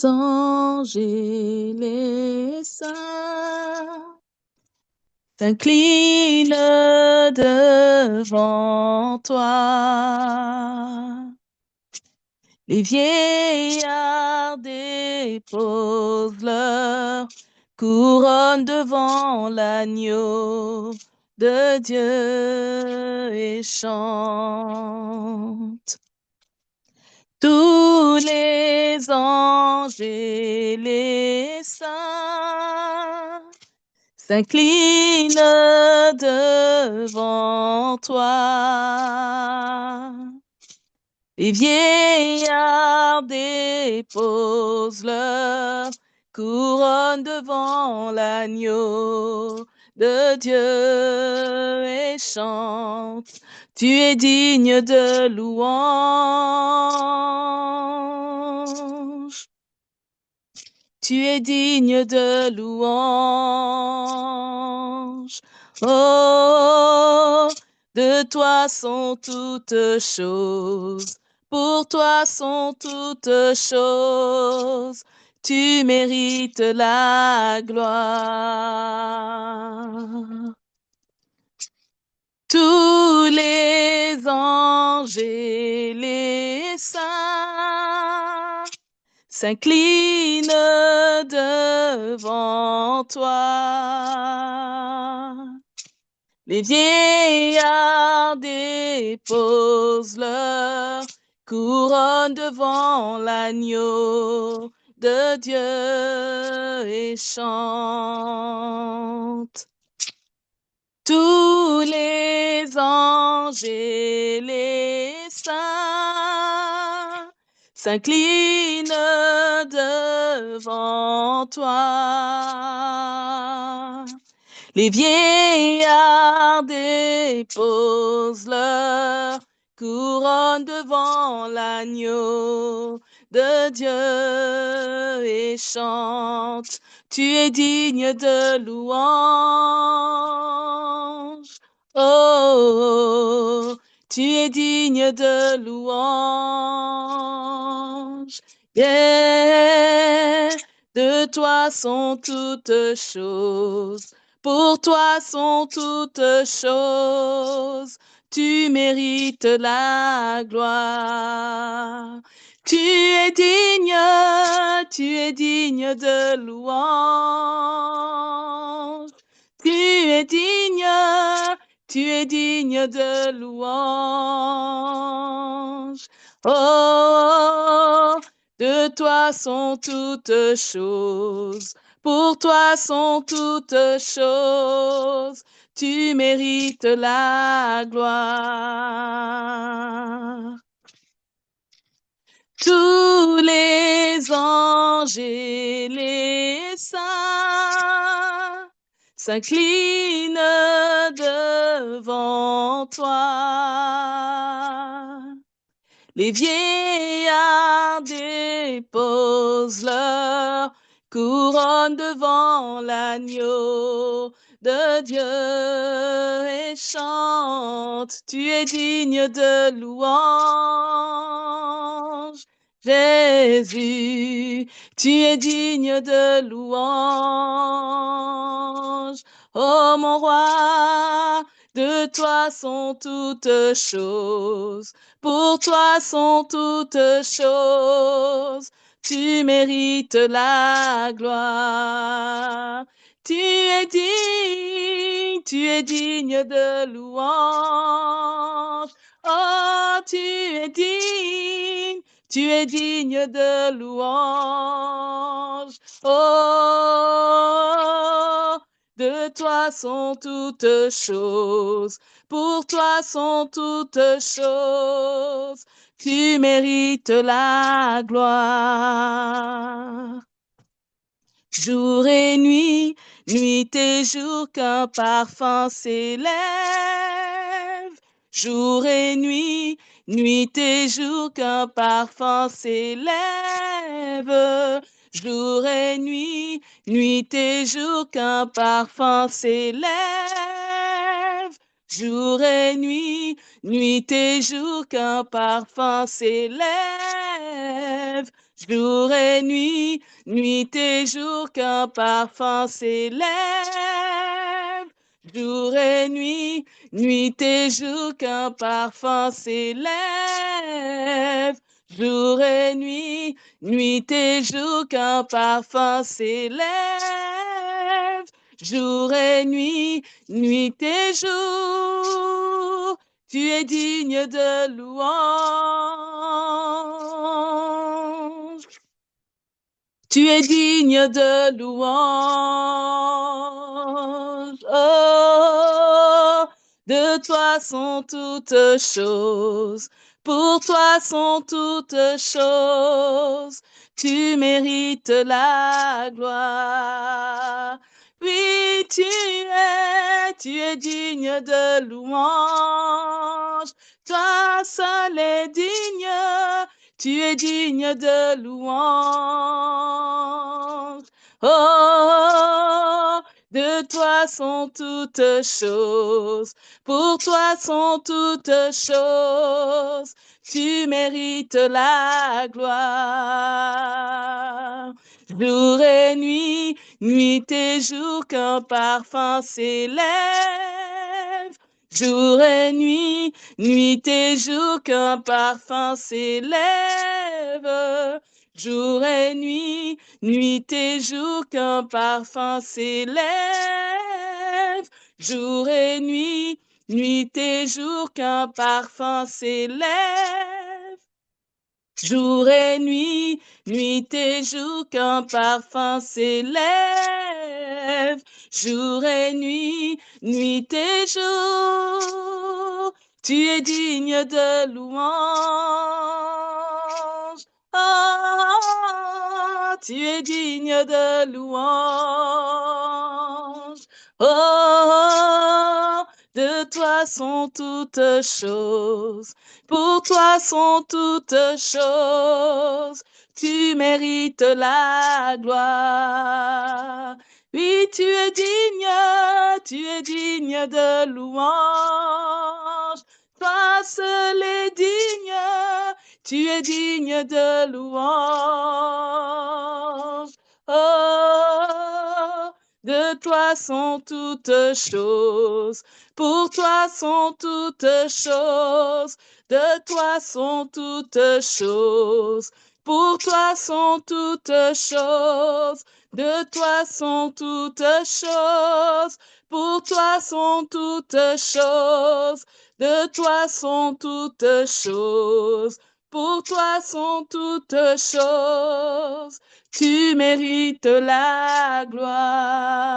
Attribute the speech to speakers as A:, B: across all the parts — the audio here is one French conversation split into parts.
A: anges et les saints s'inclinent devant toi. Les vieillards déposent leur couronne devant l'agneau de Dieu et chantent. Tous les anges et les saints s'inclinent devant toi. Les vieillards déposent leur couronne devant l'agneau de Dieu et chantent. Tu es digne de louange. Tu es digne de louange. Oh, de toi sont toutes choses. Pour toi sont toutes choses. Tu mérites la gloire. Tous les anges et les saints s'inclinent devant toi. Les vieillards déposent leur couronne devant l'agneau de Dieu et chantent. Tous les anges et les saints s'inclinent devant toi. Les vieillards déposent leur couronne devant l'agneau de Dieu et chantent. Tu es digne de louange. Oh, tu es digne de louange. Yeah, de toi sont toutes choses. Pour toi sont toutes choses. Tu mérites la gloire. Tu es digne de louange. Tu es digne de louange. Oh, de toi sont toutes choses. Pour toi sont toutes choses. Tu mérites la gloire. Tous les anges et les saints s'inclinent devant toi. Les vieillards déposent leur couronne devant l'agneau de Dieu et chantent. Tu es digne de louange, Jésus. Tu es digne de louange, oh mon roi. De toi sont toutes choses. Pour toi sont toutes choses. Tu mérites la gloire. Tu es digne de louange. Oh, tu es digne de louange. Oh, de toi sont toutes choses. Pour toi sont toutes choses. Tu mérites la gloire. Jour et nuit, nuit et jour, qu'un parfum s'élève. Jour et nuit, nuit et jour, qu'un parfum s'élève. Jour et nuit, nuit et jour, qu'un parfum s'élève. Jour et nuit, nuit et jour, qu'un parfum s'élève. jour et nuit, nuit et jour, qu'un parfum s'élève. Jour et nuit, nuit et jour, qu'un parfum s'élève. Jour et nuit, nuit et jour, qu'un parfum s'élève. Jour et nuit, nuit et jour, tu es digne de louange. Tu es digne de louange. Oh, de toi sont toutes choses. Pour toi sont toutes choses. Tu mérites la gloire. Oui, tu es digne de louange. Toi seul est digne. Tu es digne de louange. Oh, de toi sont toutes choses. Pour toi sont toutes choses. Tu mérites la gloire. Jour et nuit, nuit et jour, qu'un parfum s'élève. Jour et nuit, nuit et jour, qu'un parfum s'élève. Jour et nuit, nuit et jour, qu'un parfum s'élève. Jour et nuit, nuit et jour, qu'un parfum s'élève. Jour et nuit, nuit et jour, qu'un parfum s'élève. Jour et nuit, nuit et jour, tu es digne de louange. Oh, tu es digne de louange. Oh, de toi sont toutes choses. Pour toi sont toutes choses, tu mérites la gloire. Oui, tu es digne de louange. Toi seul est digne, tu es digne de louange. Oh, de toi sont toutes choses, pour toi sont toutes choses. De toi sont toutes choses, pour toi sont toutes choses. De toi sont toutes choses, pour toi sont toutes choses. De toi sont toutes choses, pour toi sont toutes choses. Tu mérites la gloire.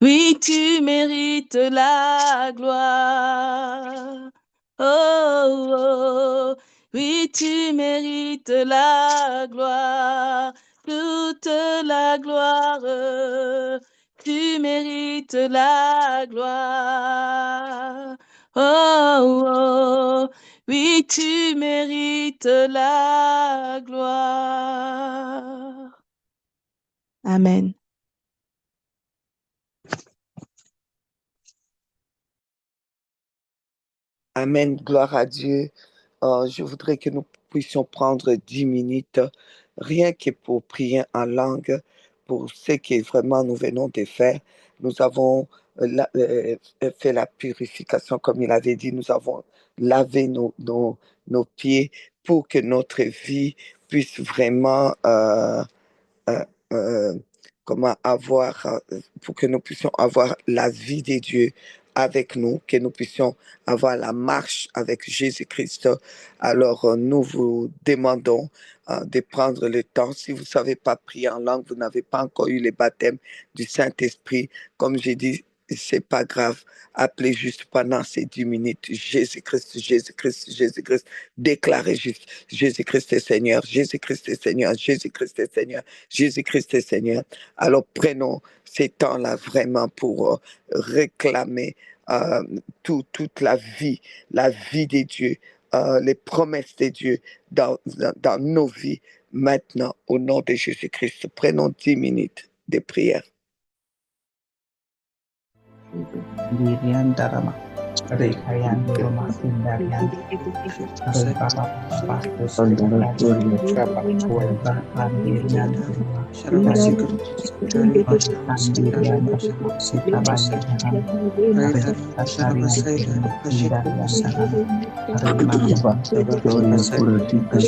A: Oui, tu mérites la gloire. Oh, oh, oui, tu mérites la gloire, toute la gloire. Tu mérites la gloire. Oh, oh, oui, tu mérites la gloire. Amen.
B: Amen, gloire à Dieu. Je voudrais que nous puissions prendre 10 minutes, rien que pour prier en langue, pour ce que vraiment nous venons de faire. Nous avons fait la purification, comme il avait dit, nous avons lavé nos pieds pour que notre vie puisse vraiment euh, euh, comment avoir, pour que nous puissions avoir la vie de Dieu avec nous, que nous puissions avoir la marche avec Jésus-Christ. Alors, nous vous demandons de prendre le temps. Si vous ne savez pas prier en langue, vous n'avez pas encore eu le baptême du Saint-Esprit, comme j'ai dit, c'est pas grave. Appelez juste pendant ces 10 minutes Jésus-Christ, Jésus-Christ, Jésus-Christ. Déclarez juste Jésus-Christ est Seigneur, Jésus-Christ est Seigneur, Jésus-Christ est Seigneur, Jésus-Christ est Seigneur. Alors prenons ces temps-là vraiment pour réclamer toute la vie de Dieu, les promesses de Dieu dans nos vies maintenant au nom de Jésus-Christ. Prenons 10 minutes de prière.
C: Rekayando Roma Sindarian, Papa
D: Sandara Gloria Chapa Choya
C: Pandirian,
D: Sharabasikur
C: Pandirian, Sikabayan, Sarian, Sindarian,
D: Sandara Gloria Pura Tika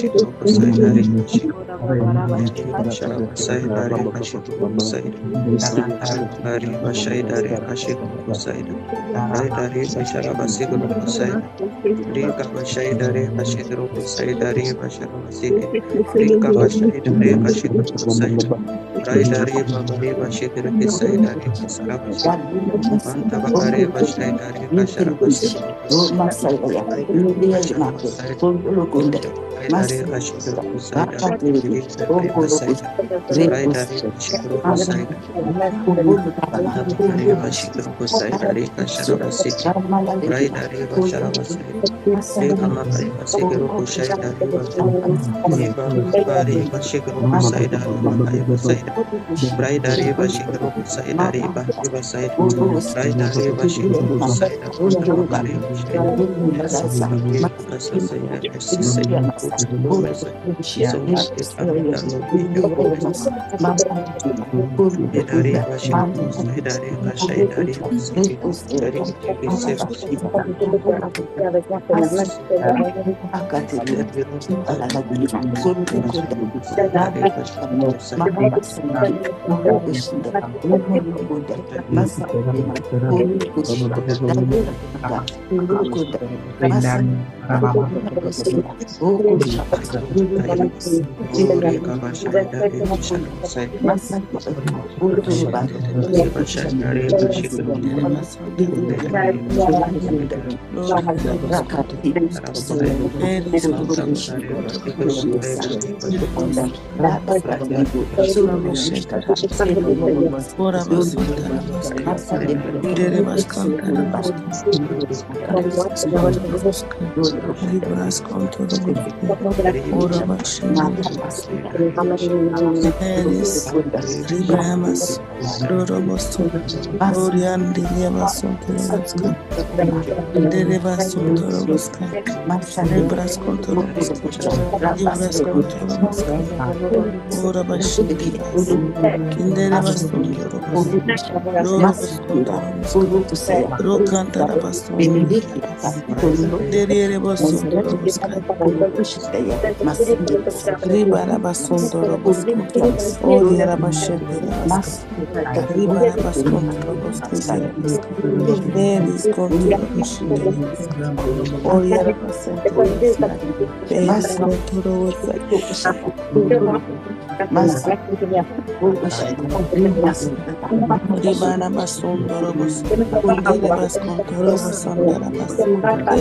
E: Ribana basundoro bos kundere bas kontoro basandara bas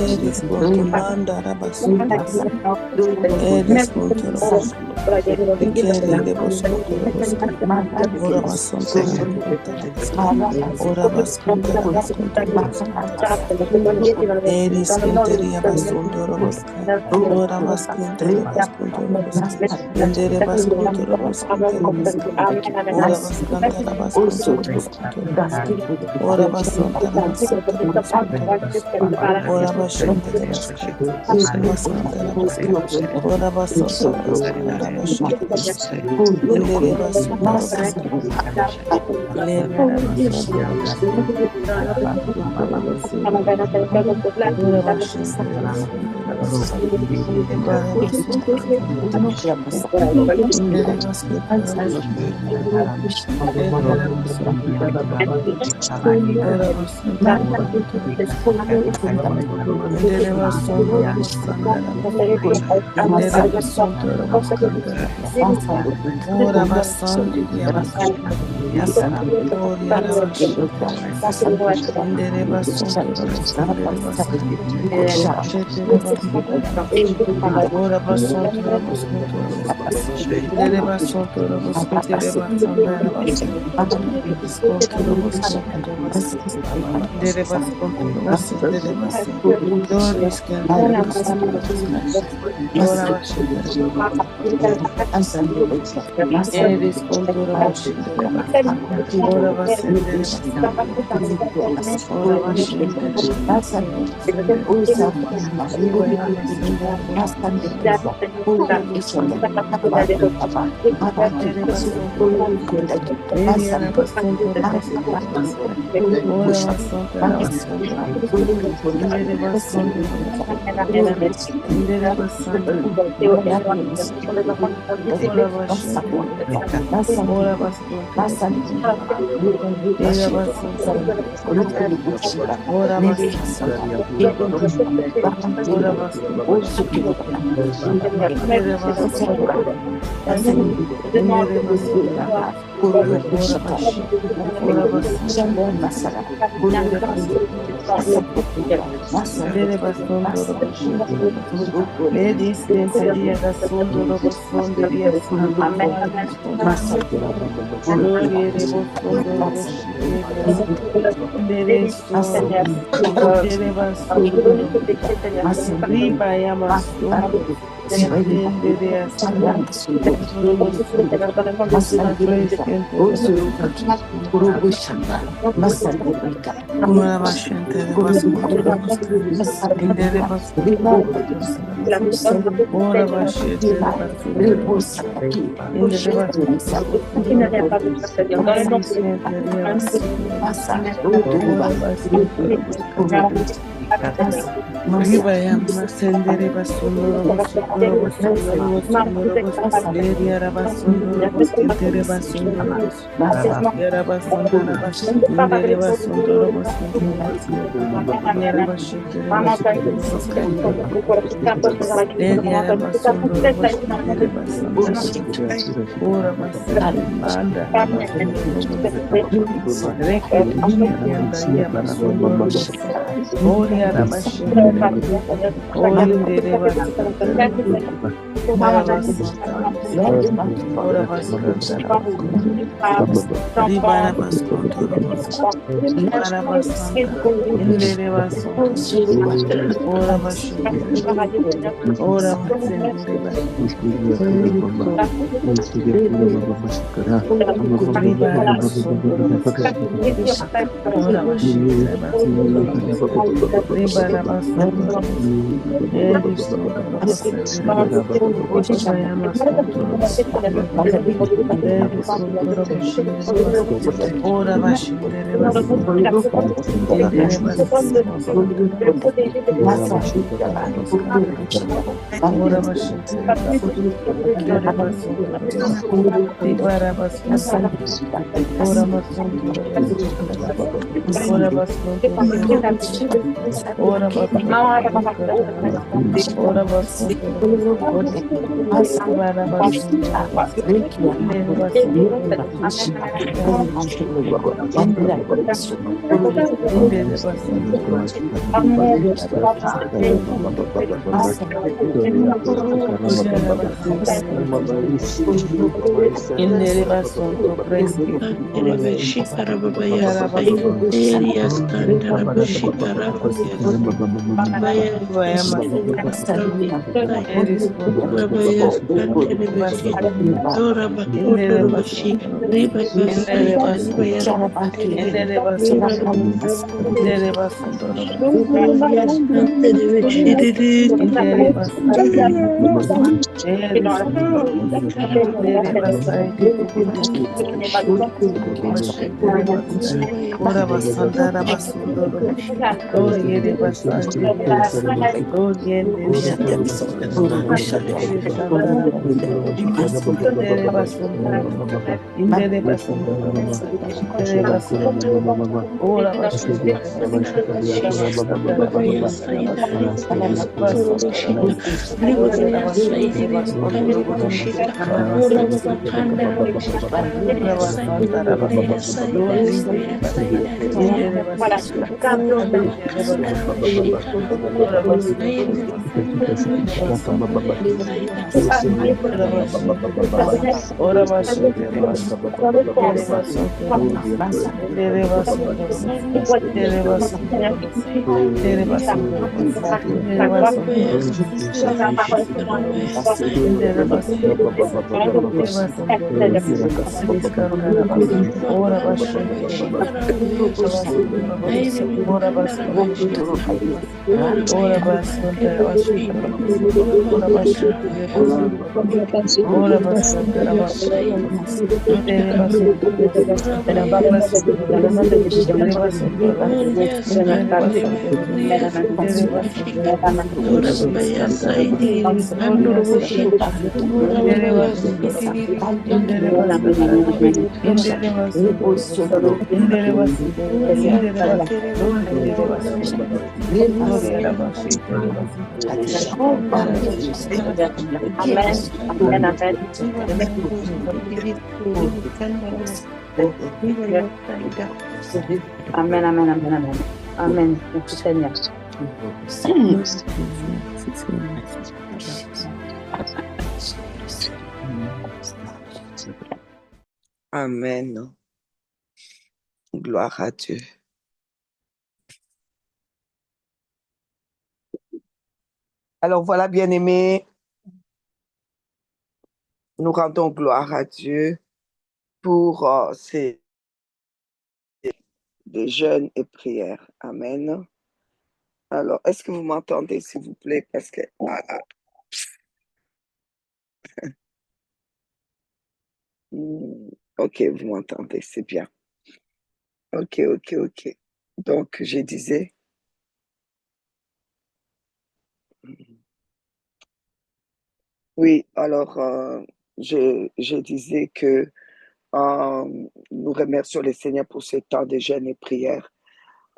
E: eris kontumanda rabasundoro eris kontoro bos ikere bos kontoro bos ora basundoro ora bas kontoro bas eris konteria basundoro bos ora bas kontere bas kontoro bos kundere bas kontoro bos ora bas kontara bas ora basanta ora basanta ora basanta Ora basundere bas. Yere basundere bas. Yere basundere bas. Yere basundere bas. Yere basundere bas. Yere basundere bas. Yere basundere bas. Yere basundere bas. Iskandara bas. Ora basundere bas. Ora basundere bas. Ora basundere bas. Ora basundere basundere bas. Ora basundere basundere bas. Ora basundere basundere bas. Yere basundere bas. Yere basundere bas. Yere basundere bas. Yere basundere bas. Yere basundere bas. Iskandara bas. Ora basundere bas. Yere basundere bas. Indere basundere bas. Indere basundere bas. Indere basundere bas. Indere basundere bas. Indere basundere bas. Ora basundere bas. Iskandara bas.
F: Amen, amen, amen, amen. Amen. Merci Seigneur.
B: Amen. Gloire à Dieu. Alors voilà, bien-aimés, nous rendons gloire à Dieu pour ces des jeûnes et prières. Amen. Alors, est-ce que vous m'entendez, s'il vous plaît? Parce que, voilà. Ok, vous m'entendez, c'est bien. Ok. Donc, je disais, oui, alors, je disais que nous remercions le Seigneur pour ce temps de jeûne et prière.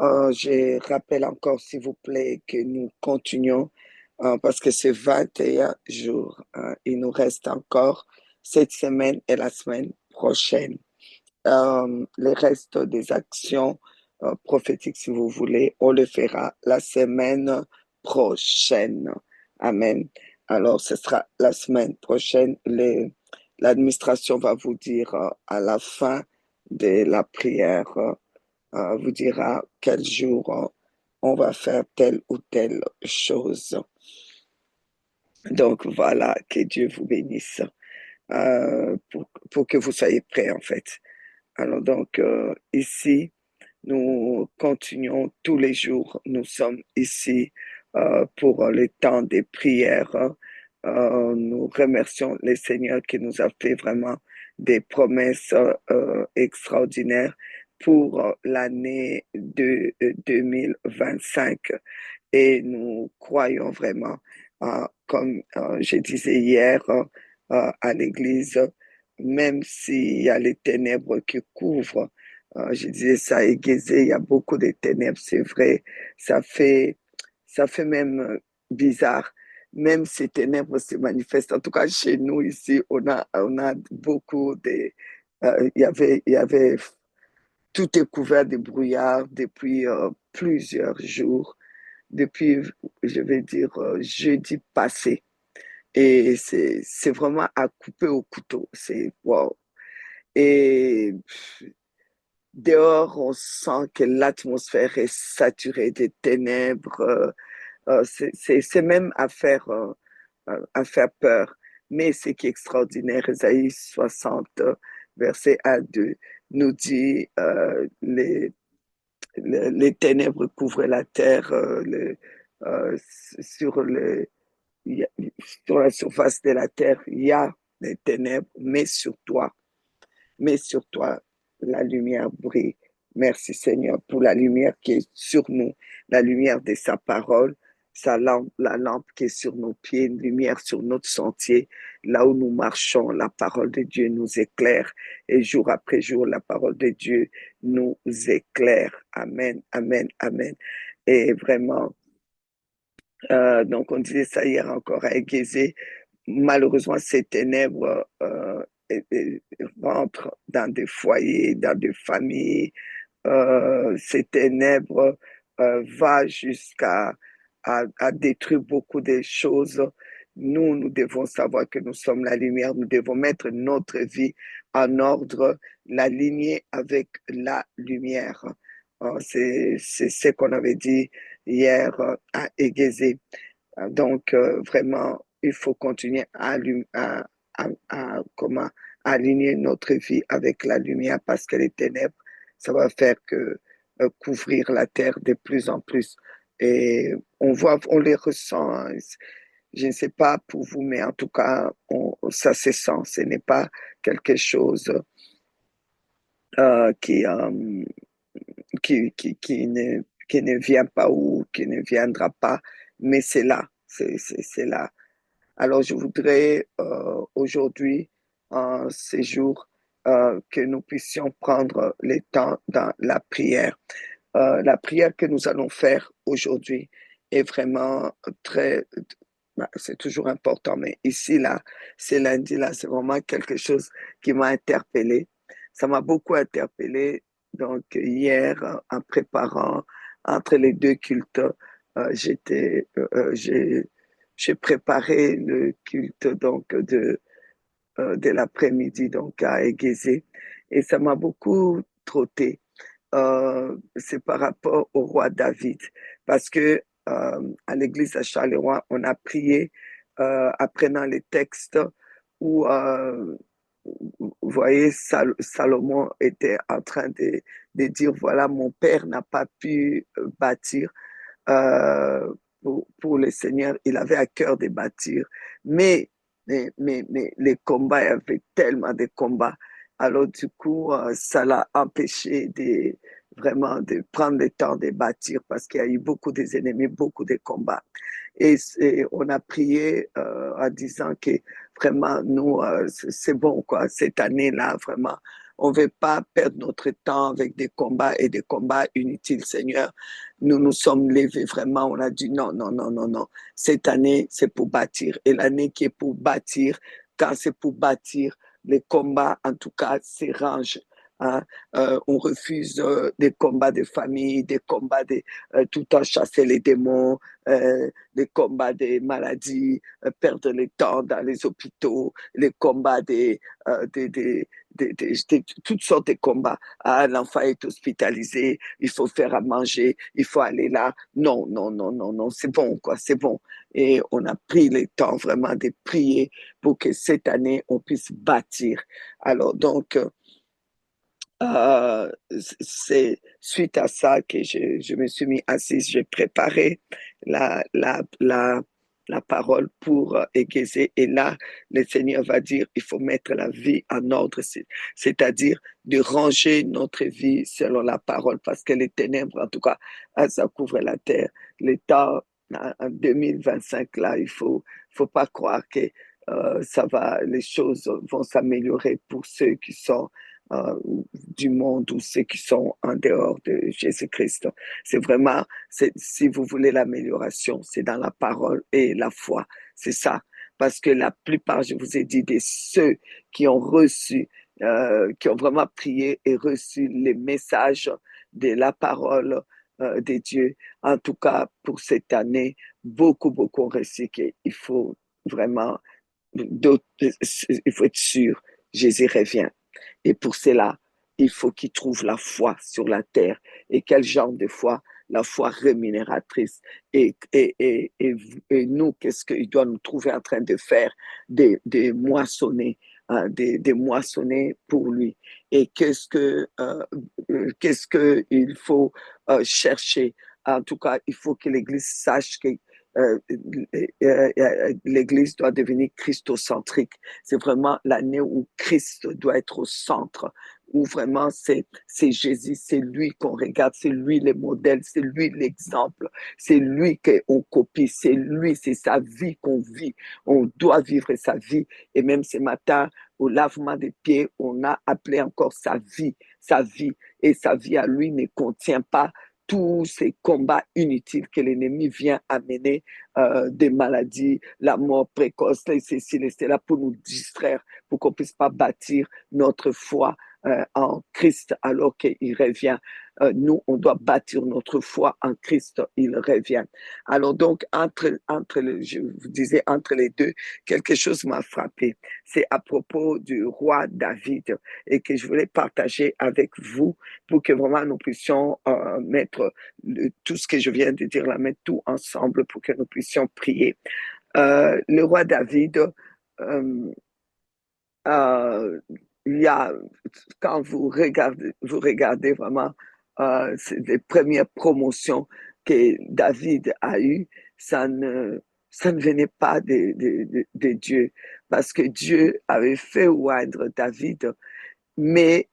B: Je rappelle encore, s'il vous plaît, que nous continuons parce que c'est 21 jours. Il nous reste encore cette semaine et la semaine prochaine. Les restes des actions prophétiques, si vous voulez, on le fera la semaine prochaine. Amen. Alors, ce sera la semaine prochaine. L'administration va vous dire à la fin de la prière, vous dira quel jour on va faire telle ou telle chose. Donc voilà, que Dieu vous bénisse pour que vous soyez prêts en fait. Alors donc ici, nous continuons tous les jours. Nous sommes ici pour le temps des prières. Nous remercions le Seigneur qui nous a fait vraiment des promesses extraordinaires pour l'année de 2025. Et nous croyons vraiment, comme je disais hier à l'église, même s'il y a les ténèbres qui couvrent, je disais ça aiguisé, il y a beaucoup de ténèbres, c'est vrai, ça fait même bizarre. Même ces ténèbres se manifestent. En tout cas, chez nous ici, on a beaucoup de... il y avait tout est couvert de brouillard depuis plusieurs jours, depuis, je vais dire, jeudi passé. Et c'est vraiment à couper au couteau. C'est wow. Et dehors, on sent que l'atmosphère est saturée de ténèbres. C'est même à faire peur. Mais ce qui est extraordinaire, Ésaïe 60, verset 1-2, nous dit les ténèbres couvrent la terre euh, sur, le, sur la surface de la terre. Il y a des ténèbres, mais sur toi, la lumière brille. Merci Seigneur pour la lumière qui est sur nous, la lumière de sa parole, la lampe qui est sur nos pieds, une lumière sur notre sentier, là où nous marchons, la parole de Dieu nous éclaire et jour après jour, la parole de Dieu nous éclaire. Amen, amen, amen. Et vraiment, donc on disait ça hier encore à Aiguisé, malheureusement ces ténèbres rentrent dans des foyers, dans des familles, ces ténèbres va jusqu'à détruire beaucoup de choses, nous devons savoir que nous sommes la lumière. Nous devons mettre notre vie en ordre, l'aligner avec la lumière. C'est ce qu'on avait dit hier à Égézé. Donc, vraiment, il faut continuer comment aligner notre vie avec la lumière parce que les ténèbres, ça va faire que couvrir la terre de plus en plus. Et on les ressent. Hein. Je ne sais pas pour vous, mais en tout cas, ça se sent. Ce n'est pas quelque chose qui ne vient pas ou qui ne viendra pas, mais c'est là. C'est là. Alors, je voudrais aujourd'hui, en ces jours, que nous puissions prendre le temps dans la prière. La prière que nous allons faire aujourd'hui est vraiment c'est toujours important, mais ici, là, c'est lundi, là, c'est vraiment quelque chose qui m'a interpellé. Ça m'a beaucoup interpellé. Donc, hier, en préparant entre les deux cultes, j'ai préparé le culte donc de l'après-midi donc à Égézé et ça m'a beaucoup trotté. C'est par rapport au roi David parce que à l'église à Charleroi, on a prié apprenant les textes où vous voyez, Salomon était en train de dire, voilà, mon père n'a pas pu bâtir euh, pour le Seigneur, il avait à cœur de bâtir. Mais les combats, il y avait tellement de combats. Alors du coup, ça l'a empêché vraiment de prendre le temps de bâtir parce qu'il y a eu beaucoup des ennemis, beaucoup de combats. Et on a prié en disant que vraiment, nous, c'est bon, quoi. Cette année-là, vraiment, on ne veut pas perdre notre temps avec des combats et des combats inutiles, Seigneur. Nous nous sommes levés vraiment, on a dit non, non, non, non, non. Cette année, c'est pour bâtir. Et l'année qui est pour bâtir, quand c'est pour bâtir, les combats, en tout cas, s'érangent. Hein. On refuse des combats de famille, des combats de tout le temps chasser les démons, les combats des maladies, perdre le temps dans les hôpitaux, les combats des toutes sortes de combats. Ah, l'enfant est hospitalisé, il faut faire à manger, il faut aller là. Non, non, non, non, non, c'est bon, quoi, c'est bon. Et on a pris le temps vraiment de prier pour que cette année, on puisse bâtir. Alors, donc, c'est suite à ça que je me suis mis assise, j'ai préparé la, la, la, la parole pour Égézé. Et là, le Seigneur va dire, il faut mettre la vie en ordre, c'est-à-dire de ranger notre vie selon la parole, parce que les ténèbres, en tout cas, ça couvre la terre. L'État, en 2025, là, faut pas croire que les choses vont s'améliorer pour ceux qui sont euh, du monde ou ceux qui sont en dehors de Jésus-Christ. C'est vraiment, si vous voulez l'amélioration, c'est dans la parole et la foi. C'est ça. Parce que la plupart, je vous ai dit, de ceux qui ont reçu, qui ont vraiment prié et reçu les messages de la parole de Dieu, en tout cas pour cette année, beaucoup ont reçu qu'il faut vraiment, il faut être sûr, Jésus revient. Et pour cela, il faut qu'il trouve la foi sur la terre. Et quel genre de foi? La foi rémunératrice. Et nous, qu'est-ce qu'il doit nous trouver en train de faire? De moissonner, hein, de moissonner pour lui. Et qu'est-ce qu'il faut chercher? En tout cas, il faut que l'Église sache que l'Église doit devenir christocentrique. C'est vraiment l'année où Christ doit être au centre, où vraiment c'est Jésus, c'est lui qu'on regarde, c'est lui le modèle, c'est lui l'exemple, c'est lui qu'on copie, c'est lui, c'est sa vie qu'on vit. On doit vivre sa vie. Et même ce matin, au lavement des pieds, on a appelé encore sa vie, sa vie. Et sa vie à lui ne contient pas tous ces combats inutiles que l'ennemi vient amener, des maladies, la mort précoce, ceci, là pour nous distraire, pour qu'on ne puisse pas bâtir notre foi en Christ alors qu'il revient. nous, on doit bâtir notre foi en Christ, il revient. Alors donc, je vous disais, entre les deux, quelque chose m'a frappé. C'est à propos du roi David et que je voulais partager avec vous pour que vraiment nous puissions mettre tout ce que je viens de dire, là, mettre tout ensemble pour que nous puissions prier. Le roi David, il y a, quand vous regardez vraiment c'est les premières promotions que David a eues, ça ne venait pas de Dieu, parce que Dieu avait fait oindre David, mais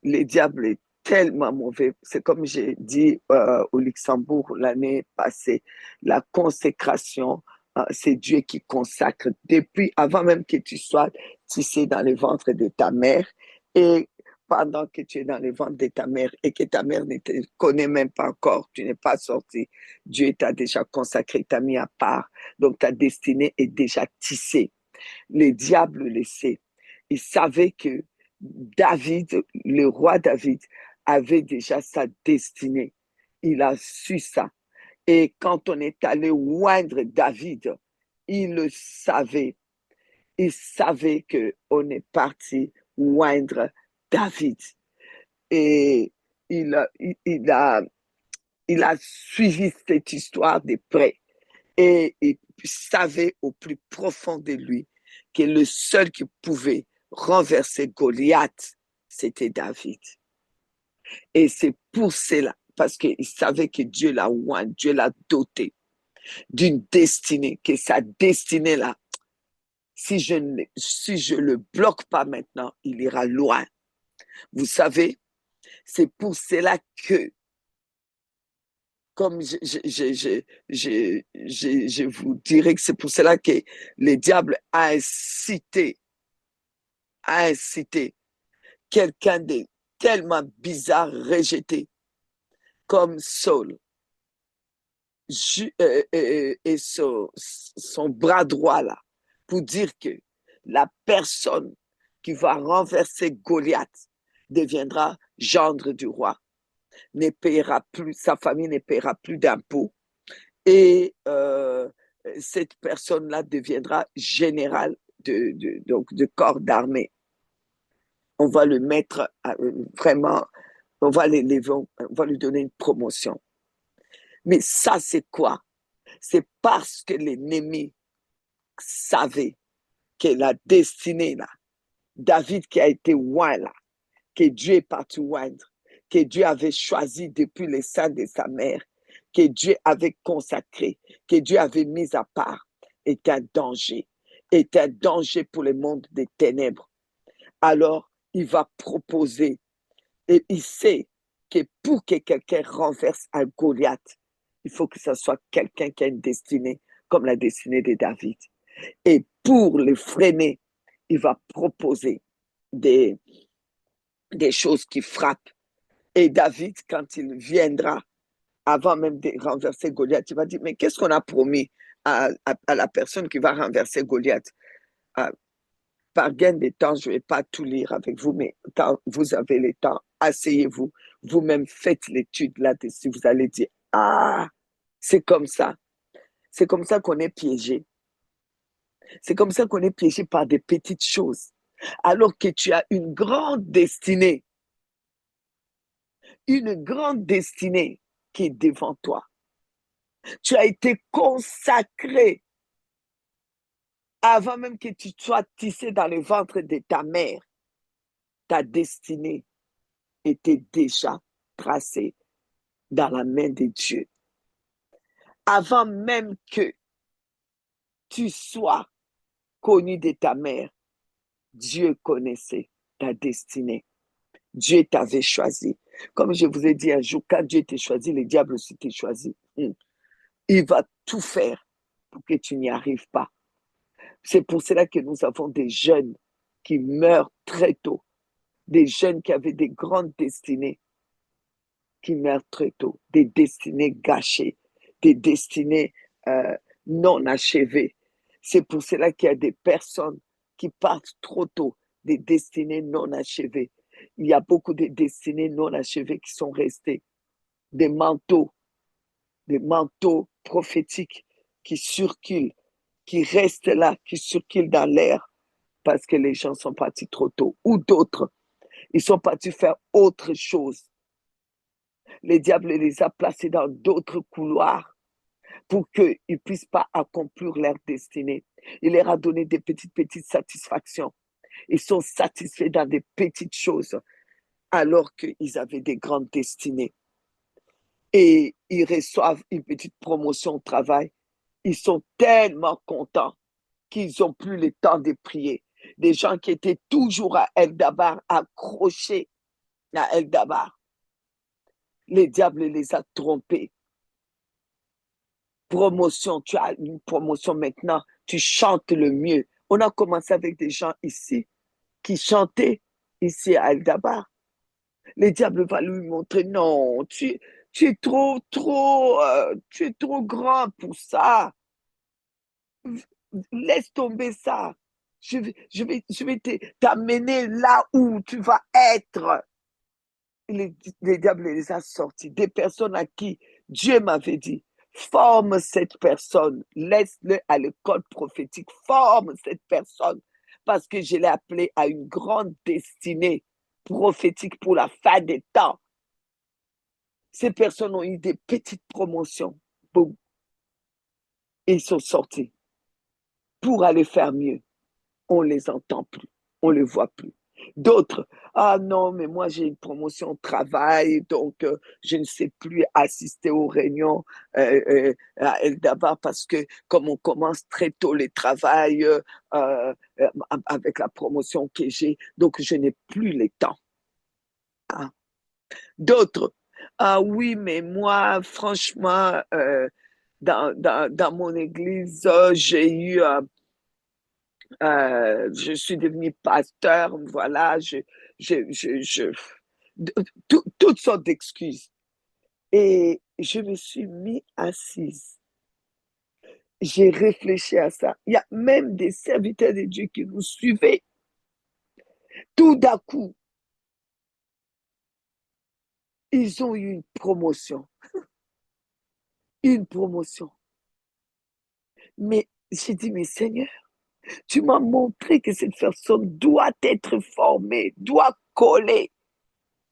B: le diable est tellement mauvais. C'est comme j'ai dit au Luxembourg l'année passée, la consécration, c'est Dieu qui consacre depuis, avant même que tu sois tissé dans le ventre de ta mère, et pendant que tu es dans le ventre de ta mère et que ta mère ne te connaît même pas encore, tu n'es pas sorti, Dieu t'a déjà consacré, t'a mis à part. Donc ta destinée est déjà tissée. Le diable le sait. Il savait que David, le roi David, avait déjà sa destinée. Il a su ça. Et quand on est allé oindre David, il le savait. Il savait qu'on est parti oindre David. Et il a suivi cette histoire de près. Et il savait au plus profond de lui que le seul qui pouvait renverser Goliath, c'était David. Et c'est pour cela, parce qu'il savait que Dieu l'a oint, Dieu l'a doté d'une destinée, que sa destinée là, si je le bloque pas maintenant, il ira loin. Vous savez, c'est pour cela que, comme je vous dirais que c'est pour cela que le diable a incité quelqu'un de tellement bizarre, rejeté, comme Saul, et son bras droit là, pour dire que la personne qui va renverser Goliath deviendra gendre du roi, ne paiera plus, sa famille ne paiera plus d'impôts, et cette personne-là deviendra général de corps d'armée. On va le mettre vraiment, on va l'élever, on va lui donner une promotion. Mais ça, c'est quoi? C'est parce que l'ennemi savait que la destinée, là, David qui a été oint, là, que Dieu est parti oindre, que Dieu avait choisi depuis le sein de sa mère, que Dieu avait consacré, que Dieu avait mis à part, est un danger pour le monde des ténèbres. Alors, il va proposer, et il sait que pour que quelqu'un renverse un Goliath, il faut que ce soit quelqu'un qui a une destinée comme la destinée de David. Et pour le freiner, il va proposer des choses qui frappent. Et David, quand il viendra, avant même de renverser Goliath, il va dire, mais qu'est-ce qu'on a promis à la personne qui va renverser Goliath? Par gain de temps, je ne vais pas tout lire avec vous, mais quand vous avez le temps, asseyez-vous, vous-même faites l'étude là-dessus, vous allez dire, ah, c'est comme ça qu'on est piégé. C'est comme ça qu'on est piégé par des petites choses. Alors que tu as une grande destinée qui est devant toi. Tu as été consacré avant même que tu sois tissé dans le ventre de ta mère. Ta destinée était déjà tracée dans la main de Dieu. Avant même que tu sois connu de ta mère, Dieu connaissait ta destinée. Dieu t'avait choisi. Comme je vous ai dit un jour, quand Dieu t'a choisi, le diable aussi t'a choisi. Il va tout faire pour que tu n'y arrives pas. C'est pour cela que nous avons des jeunes qui meurent très tôt, des jeunes qui avaient des grandes destinées, qui meurent très tôt, des destinées gâchées, des destinées non achevées. C'est pour cela qu'il y a des personnes qui partent trop tôt, des destinées non achevées. il y a beaucoup de destinées non achevées qui sont restées. Des manteaux prophétiques qui circulent, qui restent là, qui circulent dans l'air parce que les gens sont partis trop tôt. Ou d'autres, ils sont partis faire autre chose. Le diable les a placés dans d'autres couloirs pour qu'ils ne puissent pas accomplir leur destinée. Il leur a donné des petites satisfactions. Ils sont satisfaits dans des petites choses alors qu'ils avaient des grandes destinées. Et ils reçoivent une petite promotion au travail. Ils sont tellement contents qu'ils n'ont plus le temps de prier. Des gens qui étaient toujours à El-Dabar, accrochés à El-Dabar. Le diable les a trompés. Promotion, tu as une promotion maintenant, tu chantes le mieux. On a commencé avec des gens ici qui chantaient ici à El-Dabar. Le diable va lui montrer, non, tu es trop grand pour ça. Laisse tomber ça. Je vais t'amener là où tu vas être. Le diable les a sortis. Des personnes à qui Dieu m'avait dit, forme cette personne, laisse-le à l'école prophétique, forme cette personne, parce que je l'ai appelé à une grande destinée prophétique pour la fin des temps. Ces personnes ont eu des petites promotions, boum, et ils sont sortis pour aller faire mieux. On les entend plus, on les voit plus. D'autres, ah non, mais moi j'ai une promotion au travail, donc je ne sais plus assister aux réunions à El-Dabar parce que comme on commence très tôt le travail avec la promotion que j'ai, donc je n'ai plus le temps. Ah. D'autres, ah oui, mais moi, franchement, dans mon église, j'ai eu... je suis devenue pasteur, voilà, toutes sortes d'excuses. Et je me suis mis assise. J'ai réfléchi à ça. Il y a même des serviteurs de Dieu qui nous suivaient. Tout d'un coup, ils ont eu une promotion. Une promotion. Mais j'ai dit, mais Seigneur, tu m'as montré que cette personne doit être formée, doit coller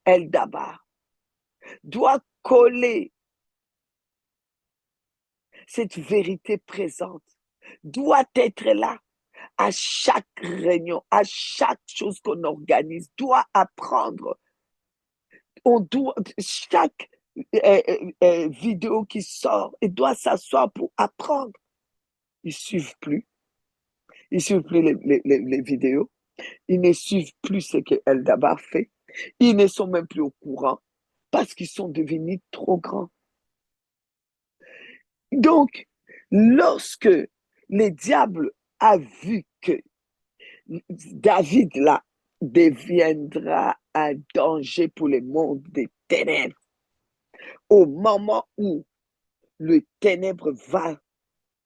B: El-Dabar, doit coller cette vérité présente, doit être là à chaque réunion, à chaque chose qu'on organise, doit apprendre. On doit, chaque vidéo qui sort, il doit s'asseoir pour apprendre. Ils ne suivent plus. Ils ne suivent plus les vidéos. Ils ne suivent plus ce que El-Dabar fait. Ils ne sont même plus au courant parce qu'ils sont devenus trop grands. Donc, lorsque le diable a vu que David là deviendra un danger pour le monde des ténèbres, au moment où le ténèbre va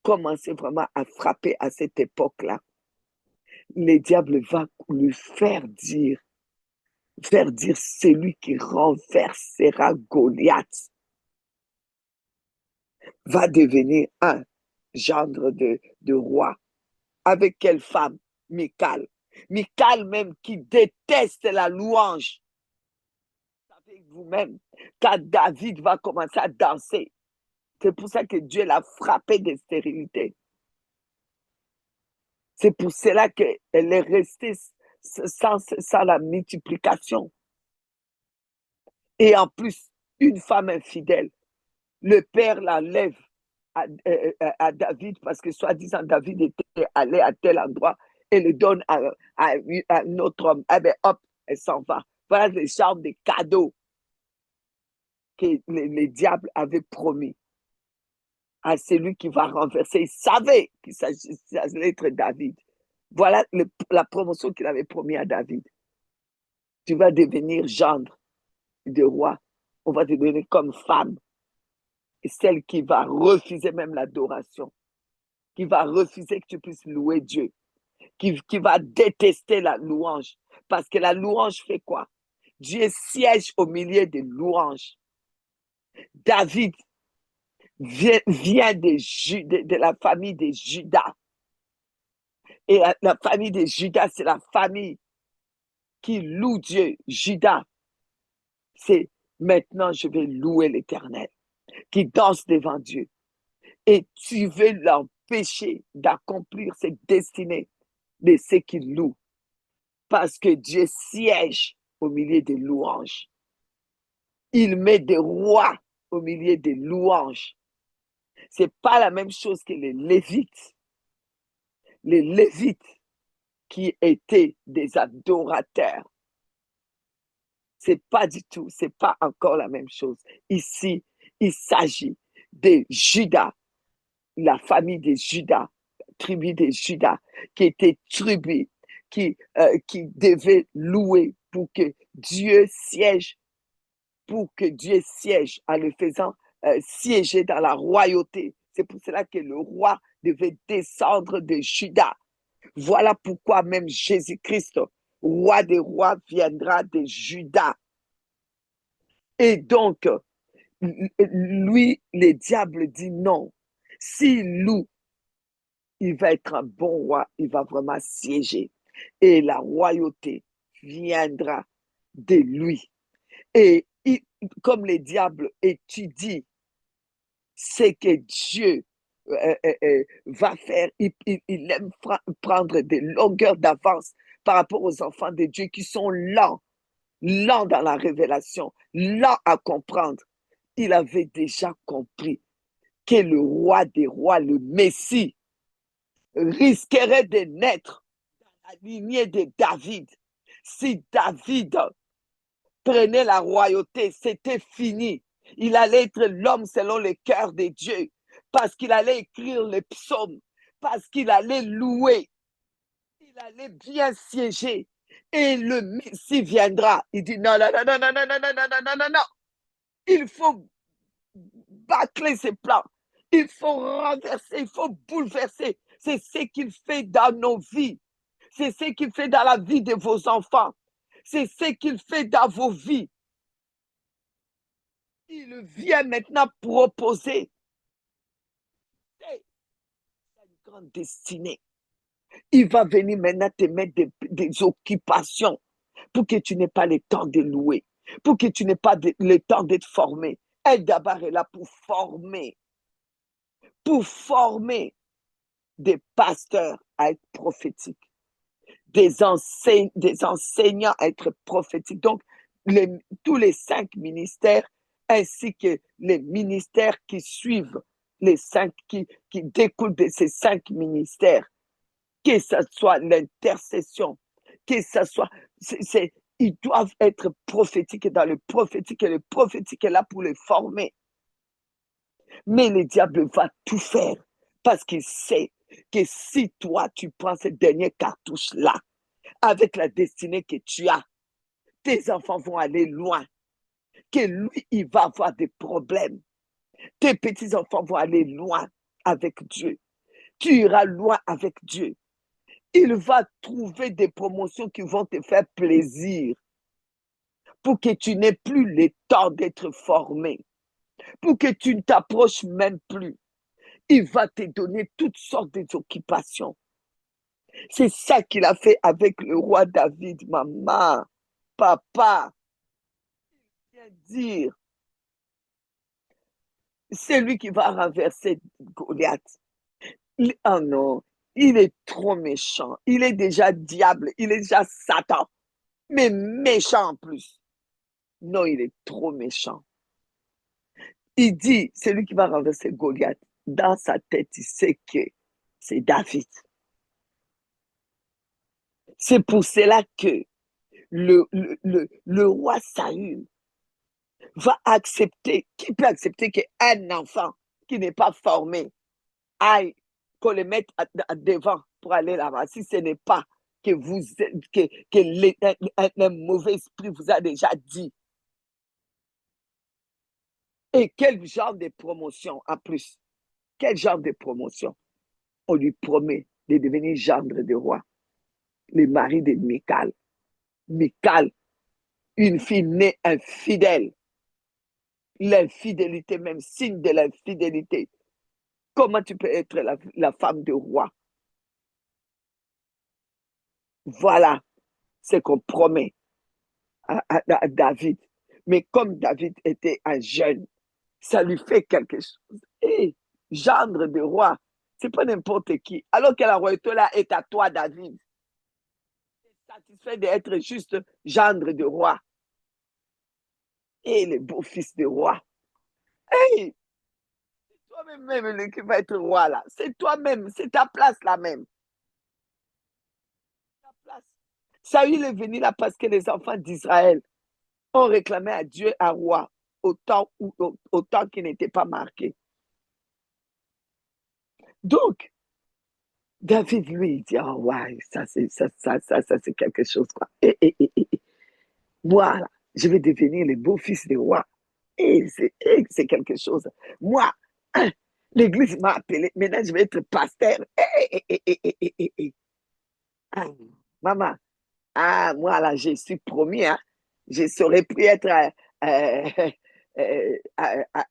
B: commencer vraiment à frapper à cette époque-là, le diable va lui faire dire celui qui renversera Goliath va devenir un gendre de roi. Avec quelle femme? Michal. Michal même qui déteste la louange. Vous savez vous-même, quand David va commencer à danser, c'est pour ça que Dieu l'a frappé de stérilité. C'est pour cela qu'elle est restée sans la multiplication. Et en plus, une femme infidèle, le père l'enlève à David parce que soi-disant David était allé à tel endroit et le donne à un autre homme. Eh bien, hop, elle s'en va. Voilà les genres de cadeaux que les diables avaient promis à celui qui va renverser. Il savait qu'il s'agissait être David. Voilà la promotion qu'il avait promis à David. Tu vas devenir gendre de roi. On va te donner comme femme. Et celle qui va refuser même l'adoration, qui va refuser que tu puisses louer Dieu, qui va détester la louange. Parce que la louange fait quoi? Dieu siège au milieu des louanges. David vient de la famille des Judas. Et la famille des Judas, c'est la famille qui loue Dieu. Judas, c'est maintenant je vais louer l'Éternel, qui danse devant Dieu. Et tu veux l'empêcher d'accomplir cette destinée de ceux qui louent. Parce que Dieu siège au milieu des louanges. Il met des rois au milieu des louanges. Ce n'est pas la même chose que les Lévites. Les Lévites qui étaient des adorateurs. C'est pas encore la même chose. Ici, il s'agit de Judas, la famille des Judas, tribu des Judas, qui était tribu, qui devait louer pour que Dieu siège en le faisant siéger dans la royauté. C'est pour cela que le roi devait descendre de Juda. Voilà pourquoi même Jésus-Christ, roi des rois, viendra de Juda. Et donc, lui, le diable dit non. S'il loue, il va être un bon roi, il va vraiment siéger. Et la royauté viendra de lui. Et comme le diable étudie ce que Dieu va faire, il aime prendre des longueurs d'avance par rapport aux enfants de Dieu qui sont lents dans la révélation, lents à comprendre. Il avait déjà compris que le roi des rois, le Messie, risquerait de naître dans la lignée de David. Si David prenait la royauté, c'était fini. Il allait être l'homme selon le cœur de Dieu, parce qu'il allait écrire les psaumes, parce qu'il allait louer, il allait bien siéger. Et le Messie viendra. Il dit non. Il faut bâcler ses plans. Il faut renverser, il faut bouleverser. C'est ce qu'il fait dans nos vies. C'est ce qu'il fait dans la vie de vos enfants. C'est ce qu'il fait dans vos vies. Il vient maintenant proposer une grande destinée. Il va venir maintenant te mettre des occupations pour que tu n'aies pas le temps de louer, pour que tu n'aies pas le temps d'être formé. Elle d'abord est là pour former des pasteurs à être prophétiques, des enseignants à être prophétiques. Donc, tous les 5 ministères, ainsi que les ministères qui suivent, les 5 qui découlent de ces 5 ministères, que ce soit l'intercession, que ce soit... ils doivent être prophétiques dans le prophétique, et le prophétique est là pour les former. Mais le diable va tout faire parce qu'il sait que si toi, tu prends cette dernière cartouche-là, avec la destinée que tu as, tes enfants vont aller loin, que lui, il va avoir des problèmes. Tes petits-enfants vont aller loin avec Dieu. Tu iras loin avec Dieu. Il va trouver des promotions qui vont te faire plaisir pour que tu n'aies plus le temps d'être formé, pour que tu ne t'approches même plus. Il va te donner toutes sortes d'occupations. C'est ça qu'il a fait avec le roi David, maman, papa. Il vient dire, c'est lui qui va renverser Goliath. Oh non, il est trop méchant. Il est déjà diable, il est déjà Satan, mais méchant en plus. Non, il est trop méchant. Il dit, c'est lui qui va renverser Goliath. Dans sa tête, il sait que c'est David. C'est pour cela que le roi Saül va accepter, qui peut accepter qu'un enfant qui n'est pas formé aille, qu'on le mette devant pour aller là-bas, si ce n'est pas que un mauvais esprit vous a déjà dit. Et quel genre de promotion en plus? Quel genre de promotion? On lui promet de devenir gendre de roi, le mari de Michal. Michal, une fille née infidèle. L'infidélité, même signe de l'infidélité. Comment tu peux être la femme de roi? Voilà ce qu'on promet à David. Mais comme David était un jeune, ça lui fait quelque chose. Et gendre de roi, c'est pas n'importe qui. Alors que la royauté là est à toi, David. Tu es satisfait d'être juste gendre de roi. Et le beau-fils de roi. Hey, c'est toi-même qui va être roi là. C'est toi-même, c'est ta place là même. Ta place. Saül est venu là parce que les enfants d'Israël ont réclamé à Dieu un roi au temps qui n'était pas marqué. Donc, David, lui, il dit, oh, ouais, ça, c'est quelque chose, quoi. Moi, là, je vais devenir le beau-fils du roi. Et c'est quelque chose. Moi, l'église m'a appelé. Maintenant, je vais être pasteur. Maman, moi, là, je suis promis, hein. Je saurais plus être à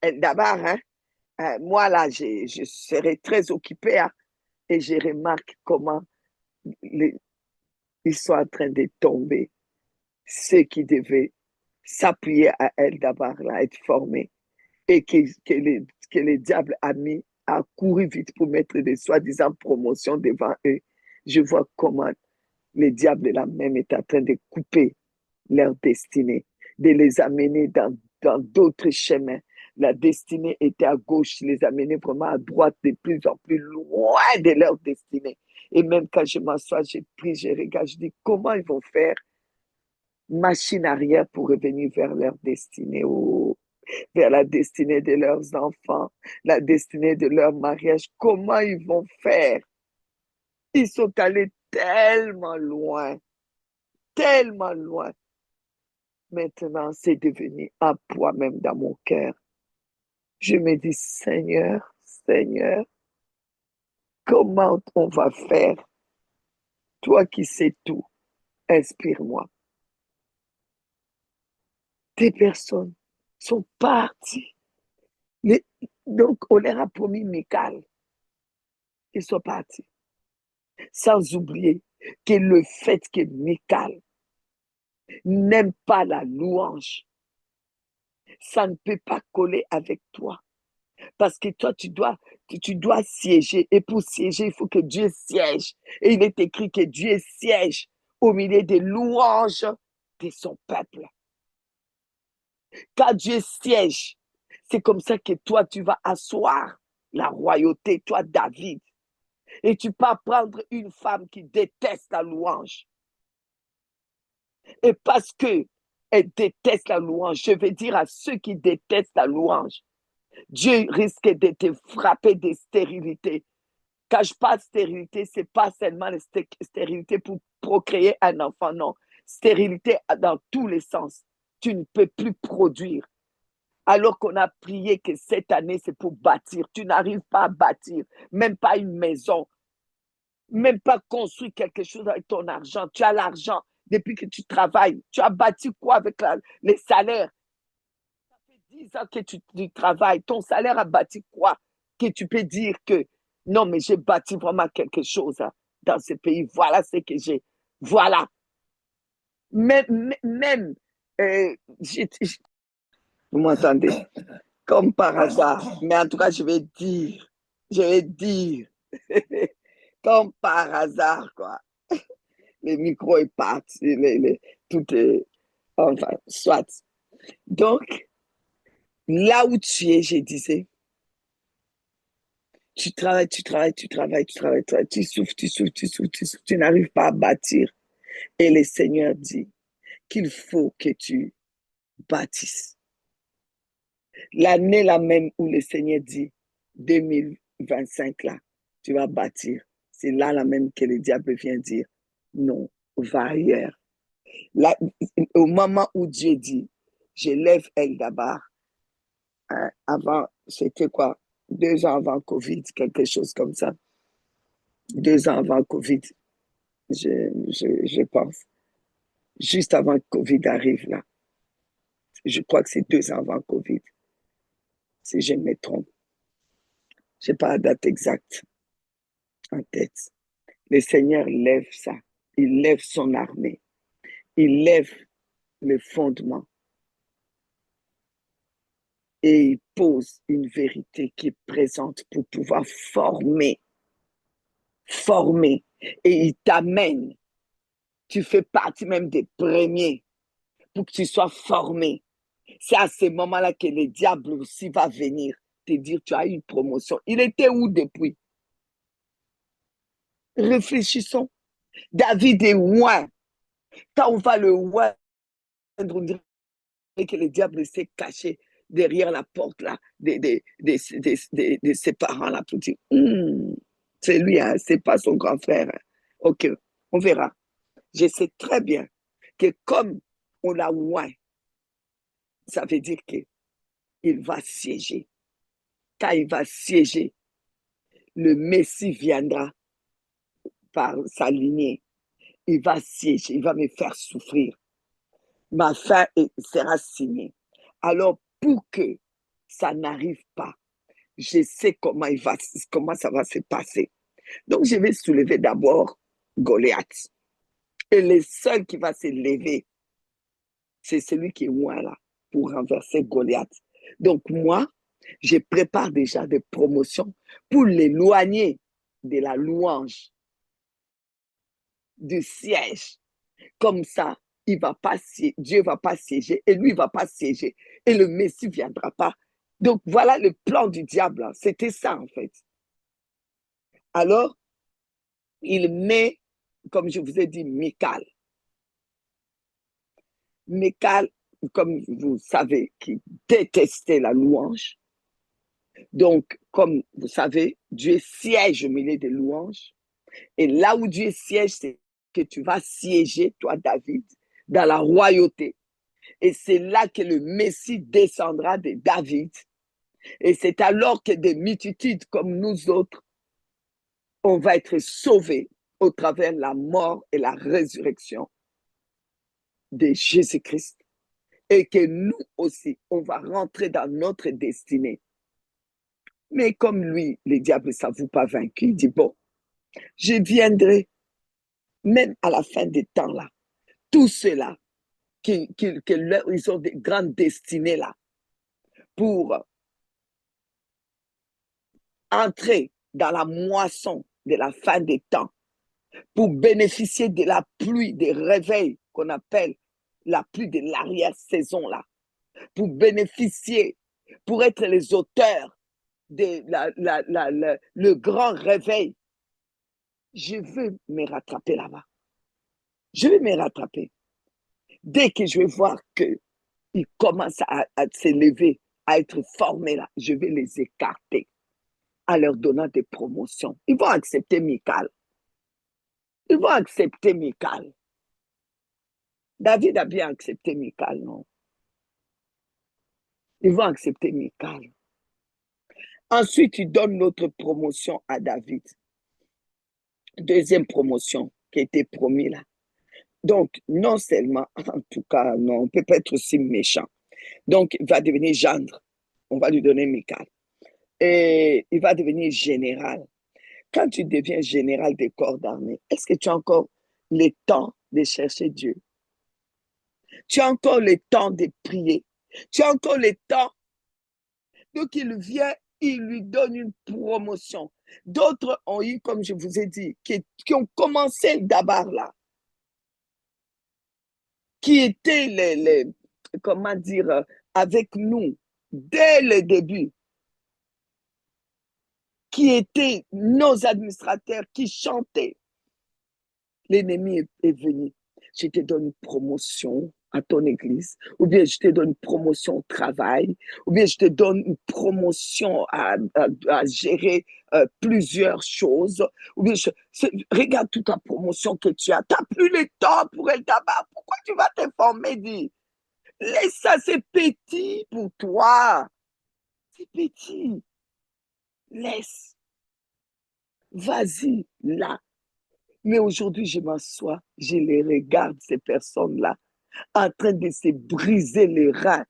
B: Eldabar, hein. Moi, là, je serai très occupée, hein, et je remarque comment ils sont en train de tomber. Ceux qui devaient s'appuyer à elle d'abord, là, être formés, et que les diables a mis à courir vite pour mettre des soi-disant promotions devant eux. Je vois comment les diables là même est en train de couper leur destinée, de les amener dans d'autres chemins. La destinée était à gauche, les amener vraiment à droite, de plus en plus loin de leur destinée. Et même quand je m'assois, je prie, je regarde, je dis comment ils vont faire machine arrière pour revenir vers leur destinée, vers la destinée de leurs enfants, la destinée de leur mariage. Comment ils vont faire? Ils sont allés tellement loin, tellement loin. Maintenant, c'est devenu un poids même dans mon cœur. Je me dis, Seigneur, Seigneur, comment on va faire? Toi qui sais tout, inspire-moi. Des personnes sont parties. Donc, on leur a promis Michal. Ils sont partis. Sans oublier que le fait que Michal n'aime pas la louange, ça ne peut pas coller avec toi. Parce que toi, tu dois siéger. Et pour siéger, il faut que Dieu siège. Et il est écrit que Dieu siège au milieu des louanges de son peuple. Quand Dieu siège, c'est comme ça que toi, tu vas asseoir la royauté, toi, David. Et tu peux prendre une femme qui déteste la louange. Et parce qu'elle déteste la louange, je vais dire à ceux qui détestent la louange, Dieu risque de te frapper de stérilité. Quand je parle de stérilité, ce n'est pas seulement la stérilité pour procréer un enfant, non. Stérilité dans tous les sens. Tu ne peux plus produire. Alors qu'on a prié que cette année, c'est pour bâtir. Tu n'arrives pas à bâtir, même pas une maison, même pas construire quelque chose avec ton argent. Tu as l'argent depuis que tu travailles. Tu as bâti quoi avec les salaires? Ça fait 10 ans que tu travailles. Ton salaire a bâti quoi? Que tu peux dire que non, mais j'ai bâti vraiment quelque chose dans ce pays. Voilà ce que j'ai. Voilà. Même vous m'entendez? Comme par hasard. Mais en tout cas, je vais dire, comme par hasard, quoi. Le micro est parti, tout est, enfin, soit. Donc, là où tu es, je disais, tu travailles, tu souffres, tu n'arrives pas à bâtir. Et le Seigneur dit qu'il faut que tu bâtisses. L'année là même où le Seigneur dit 2025 là, tu vas bâtir. C'est là même que le diable vient dire non, va ailleurs. Là, au moment où Dieu dit, je lève Eldabar, hein, avant, c'était quoi? 2 ans avant Covid, quelque chose comme ça. 2 ans avant Covid, je pense. Juste avant que Covid arrive là. Je crois que c'est 2 ans avant Covid, si je me trompe. Je n'ai pas la date exacte en tête. Le Seigneur lève ça. Il lève son armée. Il lève le fondement. Et il pose une vérité qui est présente pour pouvoir former. Et il t'amène. Tu fais partie même des premiers pour que tu sois formé. C'est à ce moment-là que le diable aussi va venir te dire tu as eu une promotion. Il était où depuis? Réfléchissons. David est loin. Quand on va le loin, on dirait que le diable s'est caché derrière la porte là, de ses parents là pour dire c'est lui, hein, c'est pas son grand frère. Hein. Ok, on verra. Je sais très bien que comme on l'a loin, ça veut dire qu'il va siéger. Quand il va siéger, le Messie viendra par sa lignée. Il va siéger, il va me faire souffrir. Ma fin sera signée. Alors, pour que ça n'arrive pas, je sais comment ça va se passer. Donc, je vais soulever d'abord Goliath. Et le seul qui va se lever, c'est celui qui est loin là, pour renverser Goliath. Donc, moi, je prépare déjà des promotions pour l'éloigner de la louange, du siège. Comme ça, Dieu ne va pas siéger et lui ne va pas siéger. Et le Messie ne viendra pas. Donc, voilà le plan du diable. C'était ça, en fait. Alors, il met, comme je vous ai dit, Michal. Michal, comme vous savez, qui détestait la louange. Donc, comme vous savez, Dieu siège au milieu des louanges. Et là où Dieu siège, c'est que tu vas siéger, toi, David, dans la royauté. Et c'est là que le Messie descendra de David. Et c'est alors que des multitudes comme nous autres, on va être sauvés au travers de la mort et la résurrection de Jésus-Christ. Et que nous aussi, on va rentrer dans notre destinée. Mais comme lui, le diable ne s'avoue pas vaincu, il dit, bon, je viendrai, même à la fin des temps là, tous ceux-là, ils ont des grandes destinées là, pour entrer dans la moisson de la fin des temps, pour bénéficier de la pluie des réveils qu'on appelle la pluie de l'arrière-saison là, pour bénéficier, pour être les auteurs de le grand réveil. Je veux me rattraper là-bas. Je vais me rattraper. Dès que je vais voir qu'ils commencent à s'élever, à être formés là, je vais les écarter en leur donnant des promotions. Ils vont accepter Michal. Ils vont accepter Michal. David a bien accepté Michal, non? Ils vont accepter Michal. Ensuite, il donne notre promotion à David. Deuxième promotion qui a été promise là. Donc, non seulement, en tout cas, non, on ne peut pas être aussi méchant. Donc, il va devenir gendre. On va lui donner Michal. Et il va devenir général. Quand tu deviens général des corps d'armée, est-ce que tu as encore le temps de chercher Dieu? Tu as encore le temps de prier? Tu as encore le temps? Donc, il vient, il lui donne une promotion. D'autres ont eu, comme je vous ai dit, qui ont commencé d'abord là, qui étaient comment dire, avec nous dès le début, qui étaient nos administrateurs, qui chantaient. L'ennemi est venu. Je te donne une promotion à ton église, ou bien je te donne une promotion au travail, ou bien je te donne une promotion à gérer plusieurs choses, ou bien regarde toute la promotion que tu as. Tu n'as plus le temps pour elle d'abord. Pourquoi tu vas te former, dis? Laisse ça, c'est petit pour toi. C'est petit. Laisse. Vas-y, là. Mais aujourd'hui, je m'assois, je les regarde, ces personnes-là, en train de se briser les reins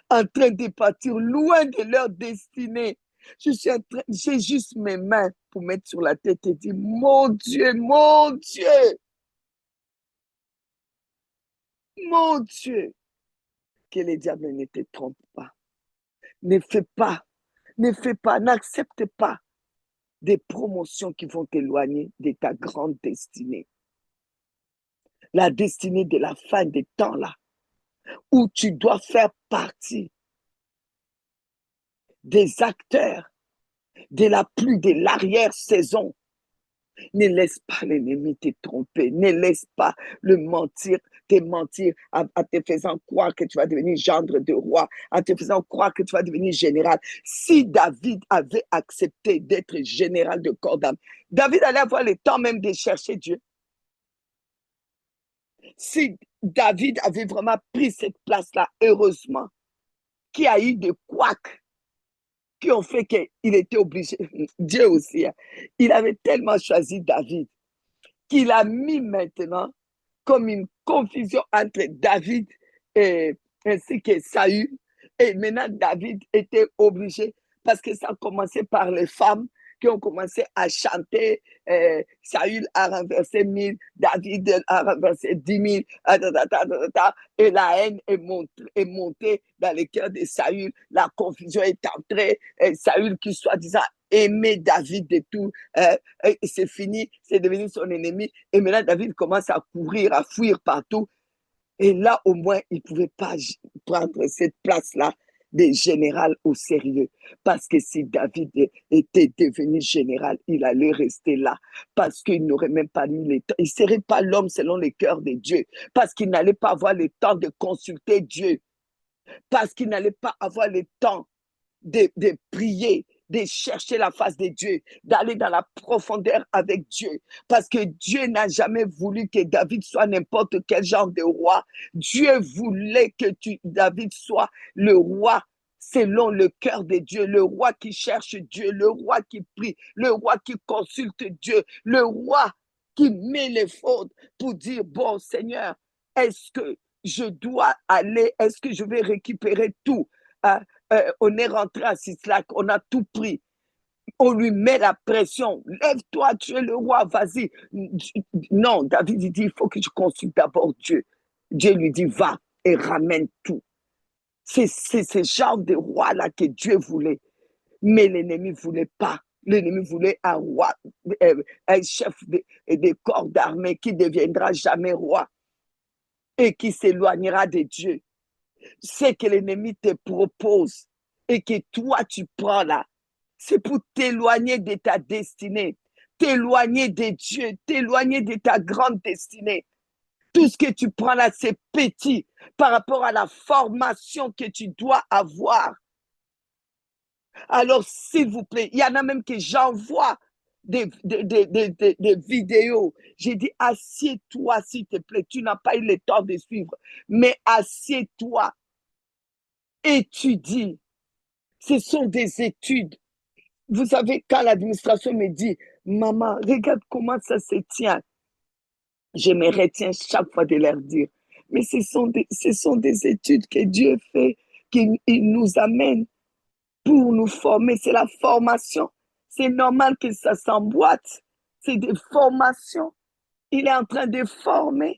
B: en train de partir loin de leur destinée. J'ai juste mes mains pour mettre sur la tête et dire, mon Dieu, mon Dieu, mon Dieu, que les diables ne te trompent pas. Ne fais pas, n'accepte pas des promotions qui vont t'éloigner de ta grande destinée. La destinée de la fin des temps là, où tu dois faire partie des acteurs de la pluie de l'arrière-saison. Ne laisse pas l'ennemi te tromper. Ne laisse pas te mentir en te faisant croire que tu vas devenir gendre de roi, en te faisant croire que tu vas devenir général. Si David avait accepté d'être général de corps d'âme, David allait avoir le temps même de chercher Dieu. Si David avait vraiment pris cette place-là, heureusement, qu'il y a eu des couacs qui ont fait qu'il était obligé. Dieu aussi, hein, il avait tellement choisi David qu'il a mis maintenant comme une confusion entre David ainsi que Saül. Et maintenant, David était obligé, parce que ça a commencé par les femmes qui ont commencé à chanter. Saül a renversé 1000, David a renversé 10 000, et la haine est montée dans le cœur de Saül. La confusion est entrée. Saül, qui soi-disant aimait David de tout, c'est fini, c'est devenu son ennemi. Et maintenant, David commence à courir, à fuir partout. Et là, au moins, il ne pouvait pas prendre cette place-là de général au sérieux. Parce que si David était devenu général, il allait rester là. Parce qu'il n'aurait même pas mis le temps. Il ne serait pas l'homme selon le cœur de Dieu. Parce qu'il n'allait pas avoir le temps de consulter Dieu. Parce qu'il n'allait pas avoir le temps de prier, de chercher la face de Dieu, d'aller dans la profondeur avec Dieu. Parce que Dieu n'a jamais voulu que David soit n'importe quel genre de roi. Dieu voulait que David soit le roi selon le cœur de Dieu, le roi qui cherche Dieu, le roi qui prie, le roi qui consulte Dieu, le roi qui met les fautes pour dire, bon Seigneur, est-ce que je dois aller, est-ce que je vais récupérer tout? On est rentré à Sislak, on a tout pris. On lui met la pression. Lève-toi, tu es le roi, vas-y. Non, David il dit, il faut que je consulte d'abord Dieu. Dieu lui dit, va et ramène tout. C'est ce genre de roi-là que Dieu voulait. Mais l'ennemi ne voulait pas. L'ennemi voulait un roi, un chef des corps d'armée qui ne deviendra jamais roi et qui s'éloignera de Dieu. Ce que l'ennemi te propose et que toi tu prends là, c'est pour t'éloigner de ta destinée, t'éloigner de Dieu, t'éloigner de ta grande destinée. Tout ce que tu prends là, c'est petit par rapport à la formation que tu dois avoir. Alors, s'il vous plaît, il y en a même que j'envoie des vidéos. J'ai dit, assieds-toi, s'il te plaît. Tu n'as pas eu le temps de suivre, mais assieds-toi. Étudie. Ce sont des études. Vous savez, quand l'administration me dit, maman, regarde comment ça se tient, je me retiens chaque fois de leur dire, mais ce sont des études que Dieu fait, qu'il nous amène pour nous former. C'est la formation. C'est normal que ça s'emboîte. C'est des formations. Il est en train de former.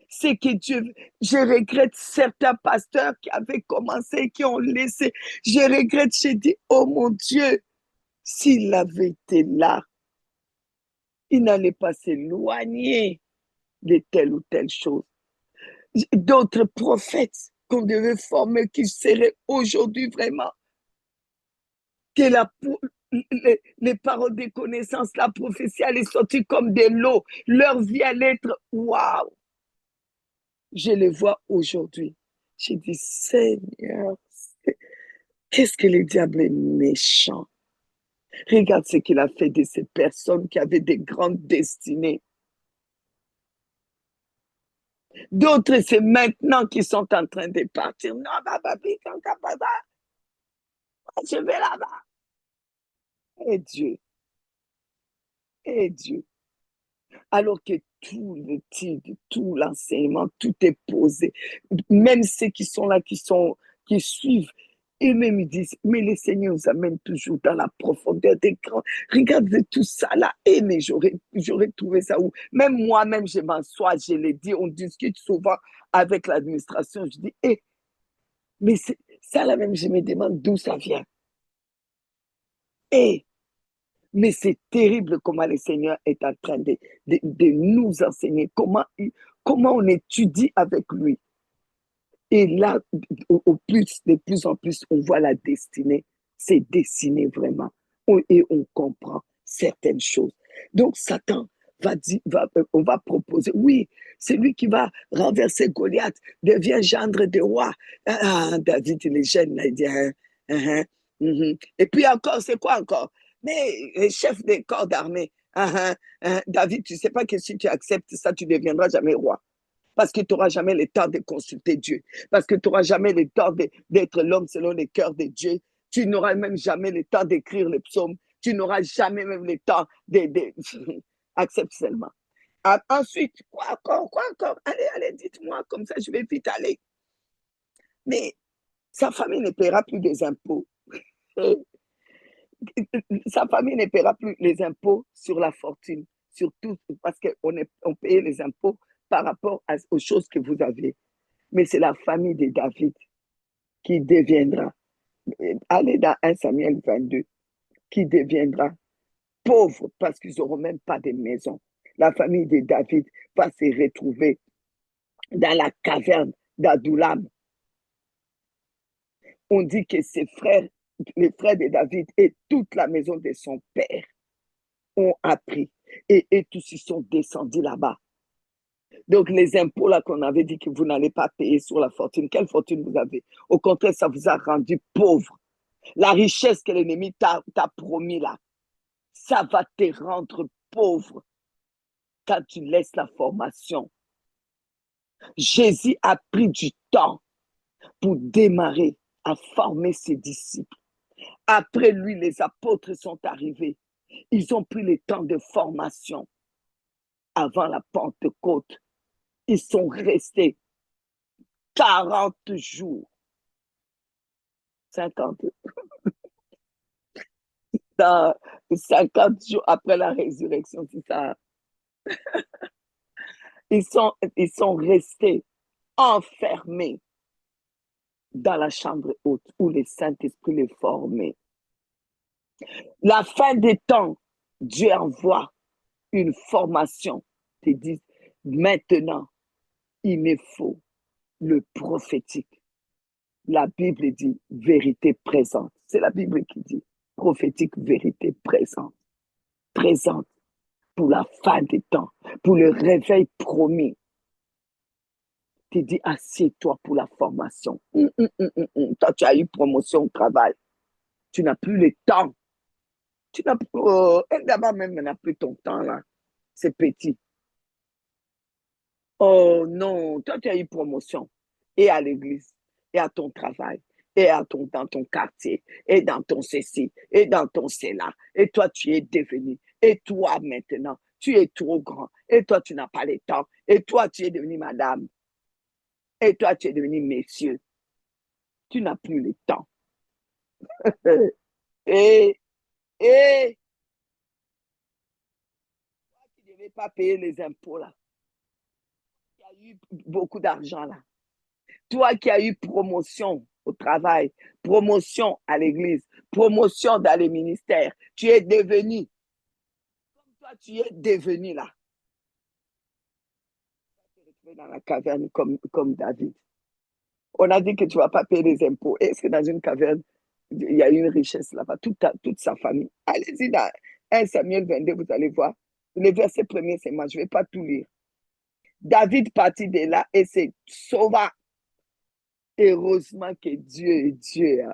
B: C'est que Dieu, je regrette certains pasteurs qui avaient commencé, qui ont laissé. Je regrette, j'ai dit, oh mon Dieu, s'il avait été là, il n'allait pas s'éloigner de telle ou telle chose. D'autres prophètes qu'on devait former, qui seraient aujourd'hui vraiment, que les paroles de connaissance, la prophétie allait sortir comme de l'eau. Leur vie allait être waouh. Je les vois aujourd'hui. J'ai dit, Seigneur, qu'est-ce que le diable est méchant. Regarde ce qu'il a fait de ces personnes qui avaient des grandes destinées. D'autres, c'est maintenant qu'ils sont en train de partir. Non, je vais là-bas. Et Dieu. Alors que tout le titre, tout l'enseignement, tout est posé. Même ceux qui sont là, qui suivent, eux-mêmes ils disent, mais le Seigneur nous amène toujours dans la profondeur des grands. Regardez tout ça là. Eh, mais j'aurais trouvé ça où? Même moi-même, je m'assois, je l'ai dit, on discute souvent avec l'administration. Je dis, eh, mais ça là même, je me demande d'où ça vient. Eh, mais c'est terrible comment le Seigneur est en train de nous enseigner, comment on étudie avec lui. Et là, de plus en plus, on voit la destinée, c'est dessiné vraiment. Et on comprend certaines choses. Donc, Satan on va proposer, oui, c'est lui qui va renverser Goliath, devient gendre de roi. David, il est jeune, là, il dit, Et puis encore, c'est quoi encore? Mais chef des corps d'armée, David, tu ne sais pas que si tu acceptes ça, tu ne deviendras jamais roi. Parce que tu n'auras jamais le temps de consulter Dieu. Parce que tu n'auras jamais le temps d'être l'homme selon le cœur de Dieu. Tu n'auras même jamais le temps d'écrire les psaumes. Tu n'auras jamais même le temps Accepte seulement. Ensuite, quoi encore? Allez, dites-moi, comme ça je vais vite aller. Mais sa famille ne paiera plus des impôts. Sa famille ne paiera plus les impôts sur la fortune, surtout parce qu'on payait les impôts par rapport aux choses que vous avez. Mais c'est la famille de David qui deviendra, allez dans 1 Samuel 22, qui deviendra pauvre parce qu'ils n'auront même pas de maison. La famille de David va se retrouver dans la caverne d'Adullam. On dit que ses frères, les frères de David et toute la maison de son père ont appris et tous ils sont descendus là-bas. Donc, les impôts là qu'on avait dit que vous n'allez pas payer sur la fortune, quelle fortune vous avez? Au contraire, ça vous a rendu pauvre. La richesse que l'ennemi t'a promis là, ça va te rendre pauvre quand tu laisses la formation. Jésus a pris du temps pour démarrer à former ses disciples. Après lui, les apôtres sont arrivés. Ils ont pris le temps de formation avant la Pentecôte. Ils sont restés 40 jours. 50 dans 50 jours après la résurrection, c'est ça. Ils sont restés enfermés dans la chambre haute où le Saint-Esprit les formait. La fin des temps, Dieu envoie une formation. Ils disent, maintenant, il me faut le prophétique. La Bible dit vérité présente. C'est la Bible qui dit prophétique, vérité présente. Présente pour la fin des temps, pour le réveil promis. Tu dis, assieds-toi pour la formation. Toi, tu as eu promotion au travail. Tu n'as plus le temps. Tu n'as plus, d'abord même n'a plus ton temps là. C'est petit. Oh non, toi, tu as eu promotion. Et à l'église, et à ton travail, et dans ton quartier, et dans ton ceci, et dans ton cela. Et toi, tu es devenu. Et toi, maintenant, tu es trop grand. Et toi, tu n'as pas le temps. Et toi, tu es devenu madame. Et toi, tu es devenu messieurs. Tu n'as plus le temps. et toi qui ne devais pas payer les impôts là. Tu as eu beaucoup d'argent là. Toi qui as eu promotion au travail, promotion à l'église, promotion dans les ministères, tu es devenu. Comme toi, tu es devenu là. Tu te retrouves dans la caverne comme David. On a dit que tu ne vas pas payer les impôts. Est-ce que dans une caverne, il y a une richesse là-bas, toute sa famille? Allez-y dans 1 Samuel 22, vous allez voir. Le verset premier, c'est moi, je ne vais pas tout lire. David partit de là et se sauva. Heureusement que Dieu est Dieu,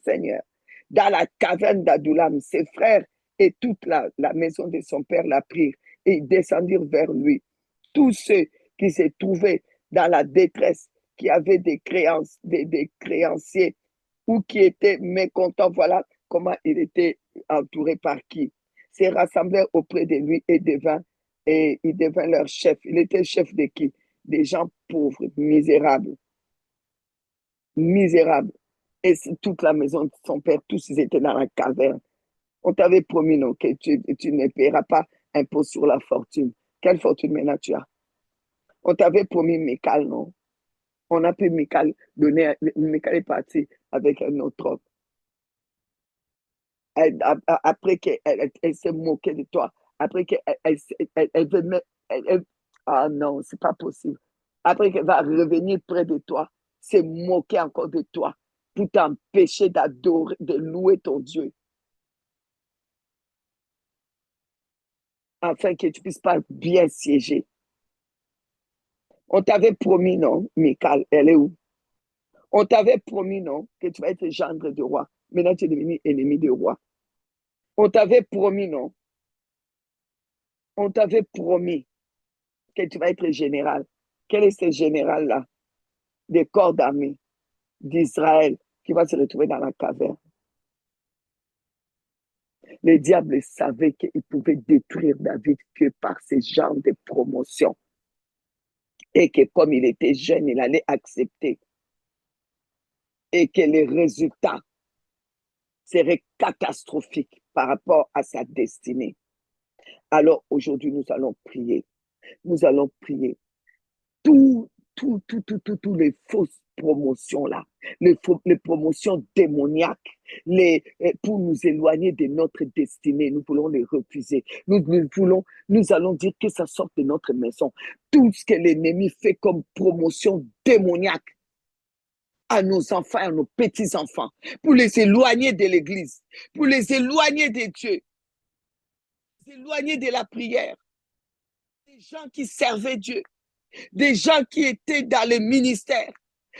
B: Seigneur. Dans la caverne d'Adullam, ses frères et toute la maison de son père la prirent et descendirent vers lui. Tous ceux qui se trouvaient dans la détresse, qui avaient des créanciers ou qui étaient mécontents, voilà comment il était entouré par qui, se rassemblèrent auprès de lui et devinrent Et il devint leur chef. Il était chef de qui? Des gens pauvres, misérables. Misérables. Et toute la maison de son père, tous ils étaient dans la caverne. On t'avait promis, non, que tu ne paieras pas impôt sur la fortune. Quelle fortune maintenant tu as? On t'avait promis Michal, non? On a pu Michal donner, Michal est parti avec un autre homme. Après qu'elle s'est moquée de toi, après qu'elle venait, ah non, c'est pas possible. Après qu'elle va revenir près de toi, se moquer encore de toi pour t'empêcher d'adorer, de louer ton Dieu, afin que tu puisses pas bien siéger. On t'avait promis, non, Michal, elle est où? On t'avait promis, non, que tu vas être gendre de roi. Maintenant, tu es devenu ennemi de roi. On t'avait promis, non? On t'avait promis que tu vas être général. Quel est ce général-là? Des corps d'armée d'Israël qui va se retrouver dans la caverne. Le diable savait qu'il pouvait détruire David que par ce genre de promotion. Et que comme il était jeune, il allait accepter. Et que les résultats seraient catastrophiques par rapport à sa destinée. Alors aujourd'hui, nous allons prier. Nous allons prier. Tous les fausses promotions là, les promotions démoniaques, pour nous éloigner de notre destinée, nous voulons les refuser. Nous allons dire que ça sorte de notre maison. Tout ce que l'ennemi fait comme promotion démoniaque à nos enfants, à nos petits-enfants, pour les éloigner de l'église, pour les éloigner de Dieu, les éloigner de la prière, des gens qui servaient Dieu. Des gens qui étaient dans les ministères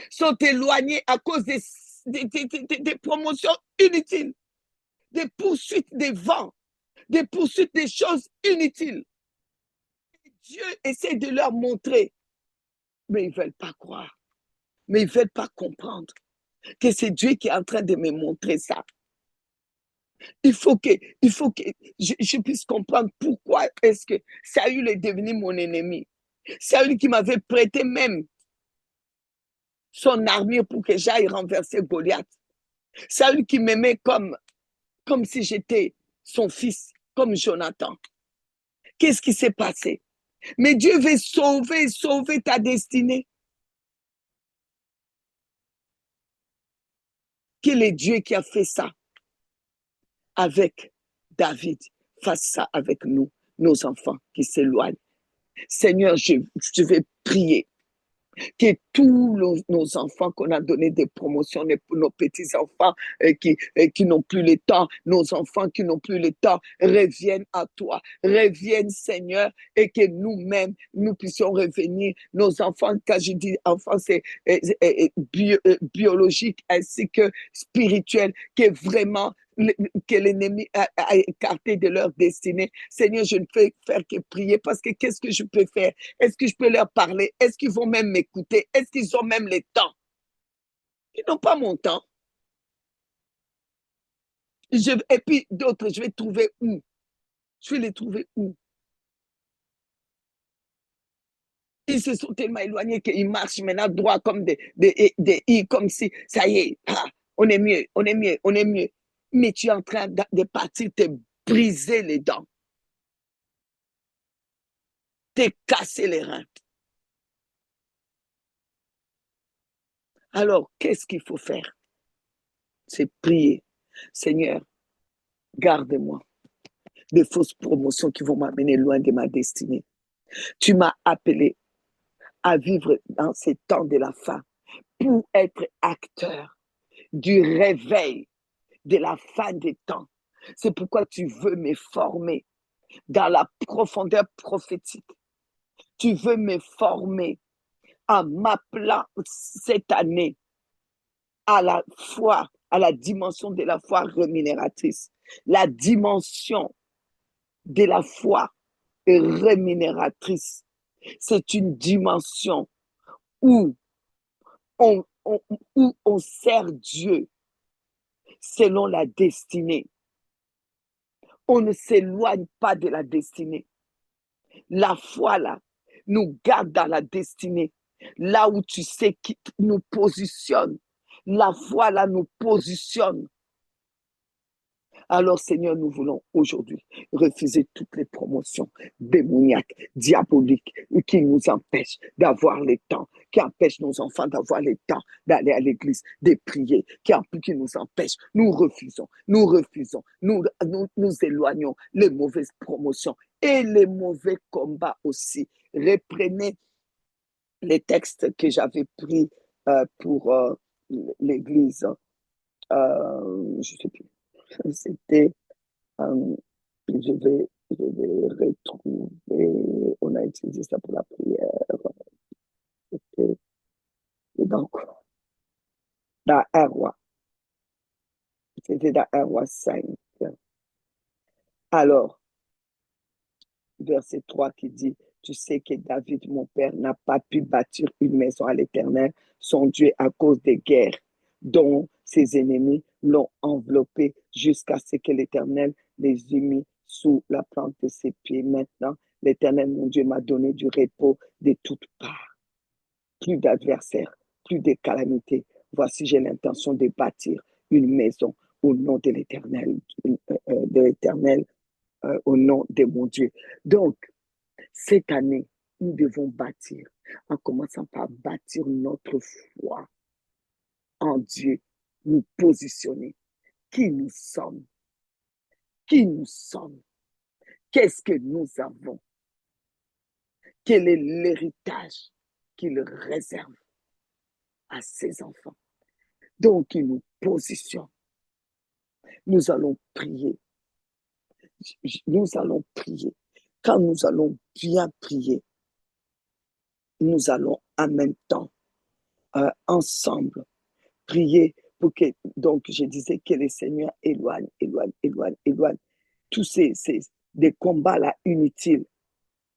B: sont éloignés à cause des promotions inutiles, des poursuites des vents, des poursuites des choses inutiles. Dieu essaie de leur montrer, mais ils ne veulent pas croire, mais ils ne veulent pas comprendre que c'est Dieu qui est en train de me montrer ça. Il faut que je puisse comprendre pourquoi est-ce que Saül est devenu mon ennemi. Saül qui m'avait prêté même son armure pour que j'aille renverser Goliath. Saül qui m'aimait comme si j'étais son fils, comme Jonathan. Qu'est-ce qui s'est passé? Mais Dieu veut sauver ta destinée. Quel est Dieu qui a fait ça avec David? Fasse ça avec nous, nos enfants qui s'éloignent. Seigneur, je vais prier que tous nos enfants qu'on a donné des promotions, nos petits-enfants qui n'ont plus le temps, nos enfants qui n'ont plus le temps, reviennent à toi, reviennent Seigneur, et que nous-mêmes, nous puissions revenir, nos enfants, quand je dis enfants, c'est biologique ainsi que spirituel, que vraiment que l'ennemi a écarté de leur destinée. Seigneur, je ne peux faire que prier parce que qu'est-ce que je peux faire? Est-ce que je peux leur parler? Est-ce qu'ils vont même m'écouter? Est-ce qu'ils ont même le temps? Ils n'ont pas mon temps. Et puis d'autres, je vais trouver où? Je vais les trouver où? Ils se sont tellement éloignés qu'ils marchent maintenant droit comme des i, comme si, ça y est, on est mieux, on est mieux, on est mieux. Mais tu es en train de partir, te briser les dents, te casser les reins. Alors, qu'est-ce qu'il faut faire? C'est prier. Seigneur, garde-moi des fausses promotions qui vont m'amener loin de ma destinée. Tu m'as appelé à vivre dans ces temps de la fin pour être acteur du réveil de la fin des temps. C'est pourquoi tu veux me former dans la profondeur prophétique. Tu veux me former en m'appelant cette année à la foi, à la dimension de la foi rémunératrice. La dimension de la foi rémunératrice, c'est une dimension où on sert Dieu selon la destinée. On ne s'éloigne pas de la destinée. La foi, là, nous garde dans la destinée. Là où tu sais qui nous positionne. La foi, là, nous positionne. Alors, Seigneur, nous voulons aujourd'hui refuser toutes les promotions démoniaques, diaboliques, qui nous empêchent d'avoir les temps, qui empêchent nos enfants d'avoir les temps d'aller à l'église, de prier, qui nous empêchent. Nous refusons, nous éloignons les mauvaises promotions et les mauvais combats aussi. Reprenez les textes que j'avais pris pour l'église. Je ne sais plus. C'était, je vais retrouver, on a utilisé ça pour la prière. C'était donc dans 1 Roi. C'était dans 1 Roi 5. Alors, verset 3 qui dit, tu sais que David, mon père, n'a pas pu bâtir une maison à l'Éternel, son Dieu, à cause des guerres dont ses ennemis l'ont enveloppé jusqu'à ce que l'Éternel les eût mis sous la plante de ses pieds. Maintenant, l'Éternel, mon Dieu, m'a donné du repos de toutes parts. Plus d'adversaires, plus de calamités. Voici, j'ai l'intention de bâtir une maison au nom de l'Éternel, au nom de mon Dieu. Donc, cette année, nous devons bâtir, en commençant par bâtir notre foi en Dieu, nous positionner. Qui nous sommes? Qui nous sommes? Qu'est-ce que nous avons? Quel est l'héritage qu'il réserve à ses enfants? Donc, il nous positionne. Nous allons prier. Nous allons prier. Quand nous allons bien prier, nous allons en même temps, ensemble, prier pour que, donc je disais que le Seigneur éloigne tous des combats là inutiles,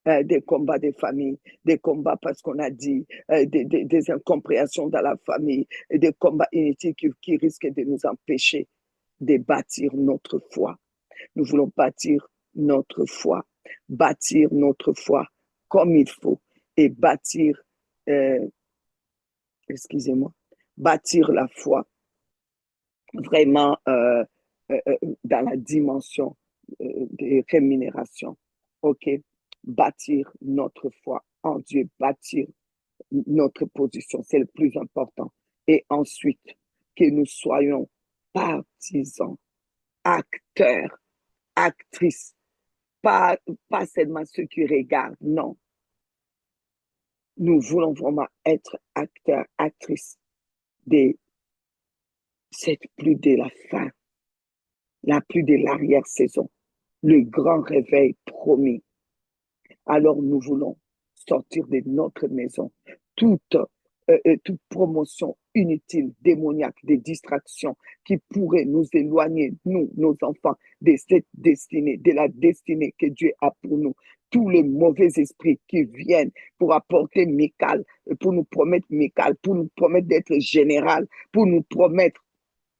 B: des combats des familles, des combats parce qu'on a dit, des incompréhensions dans la famille, des combats inutiles qui risquent de nous empêcher de bâtir notre foi. Nous voulons bâtir notre foi comme il faut et bâtir, bâtir la foi vraiment dans la dimension de rémunération. OK? Bâtir notre foi en Dieu, bâtir notre position, c'est le plus important. Et ensuite, que nous soyons partisans, acteurs, actrices, pas seulement ceux qui regardent, non. Nous voulons vraiment être acteurs, actrices de cette pluie de la fin, la pluie de l'arrière-saison, le grand réveil promis. Alors nous voulons sortir de notre maison toute promotion inutile, démoniaque, des distractions qui pourraient nous éloigner, nous, nos enfants, de cette destinée, de la destinée que Dieu a pour nous. Tous les mauvais esprits qui viennent pour apporter Michal, pour nous promettre Michal, pour nous promettre d'être général, pour nous promettre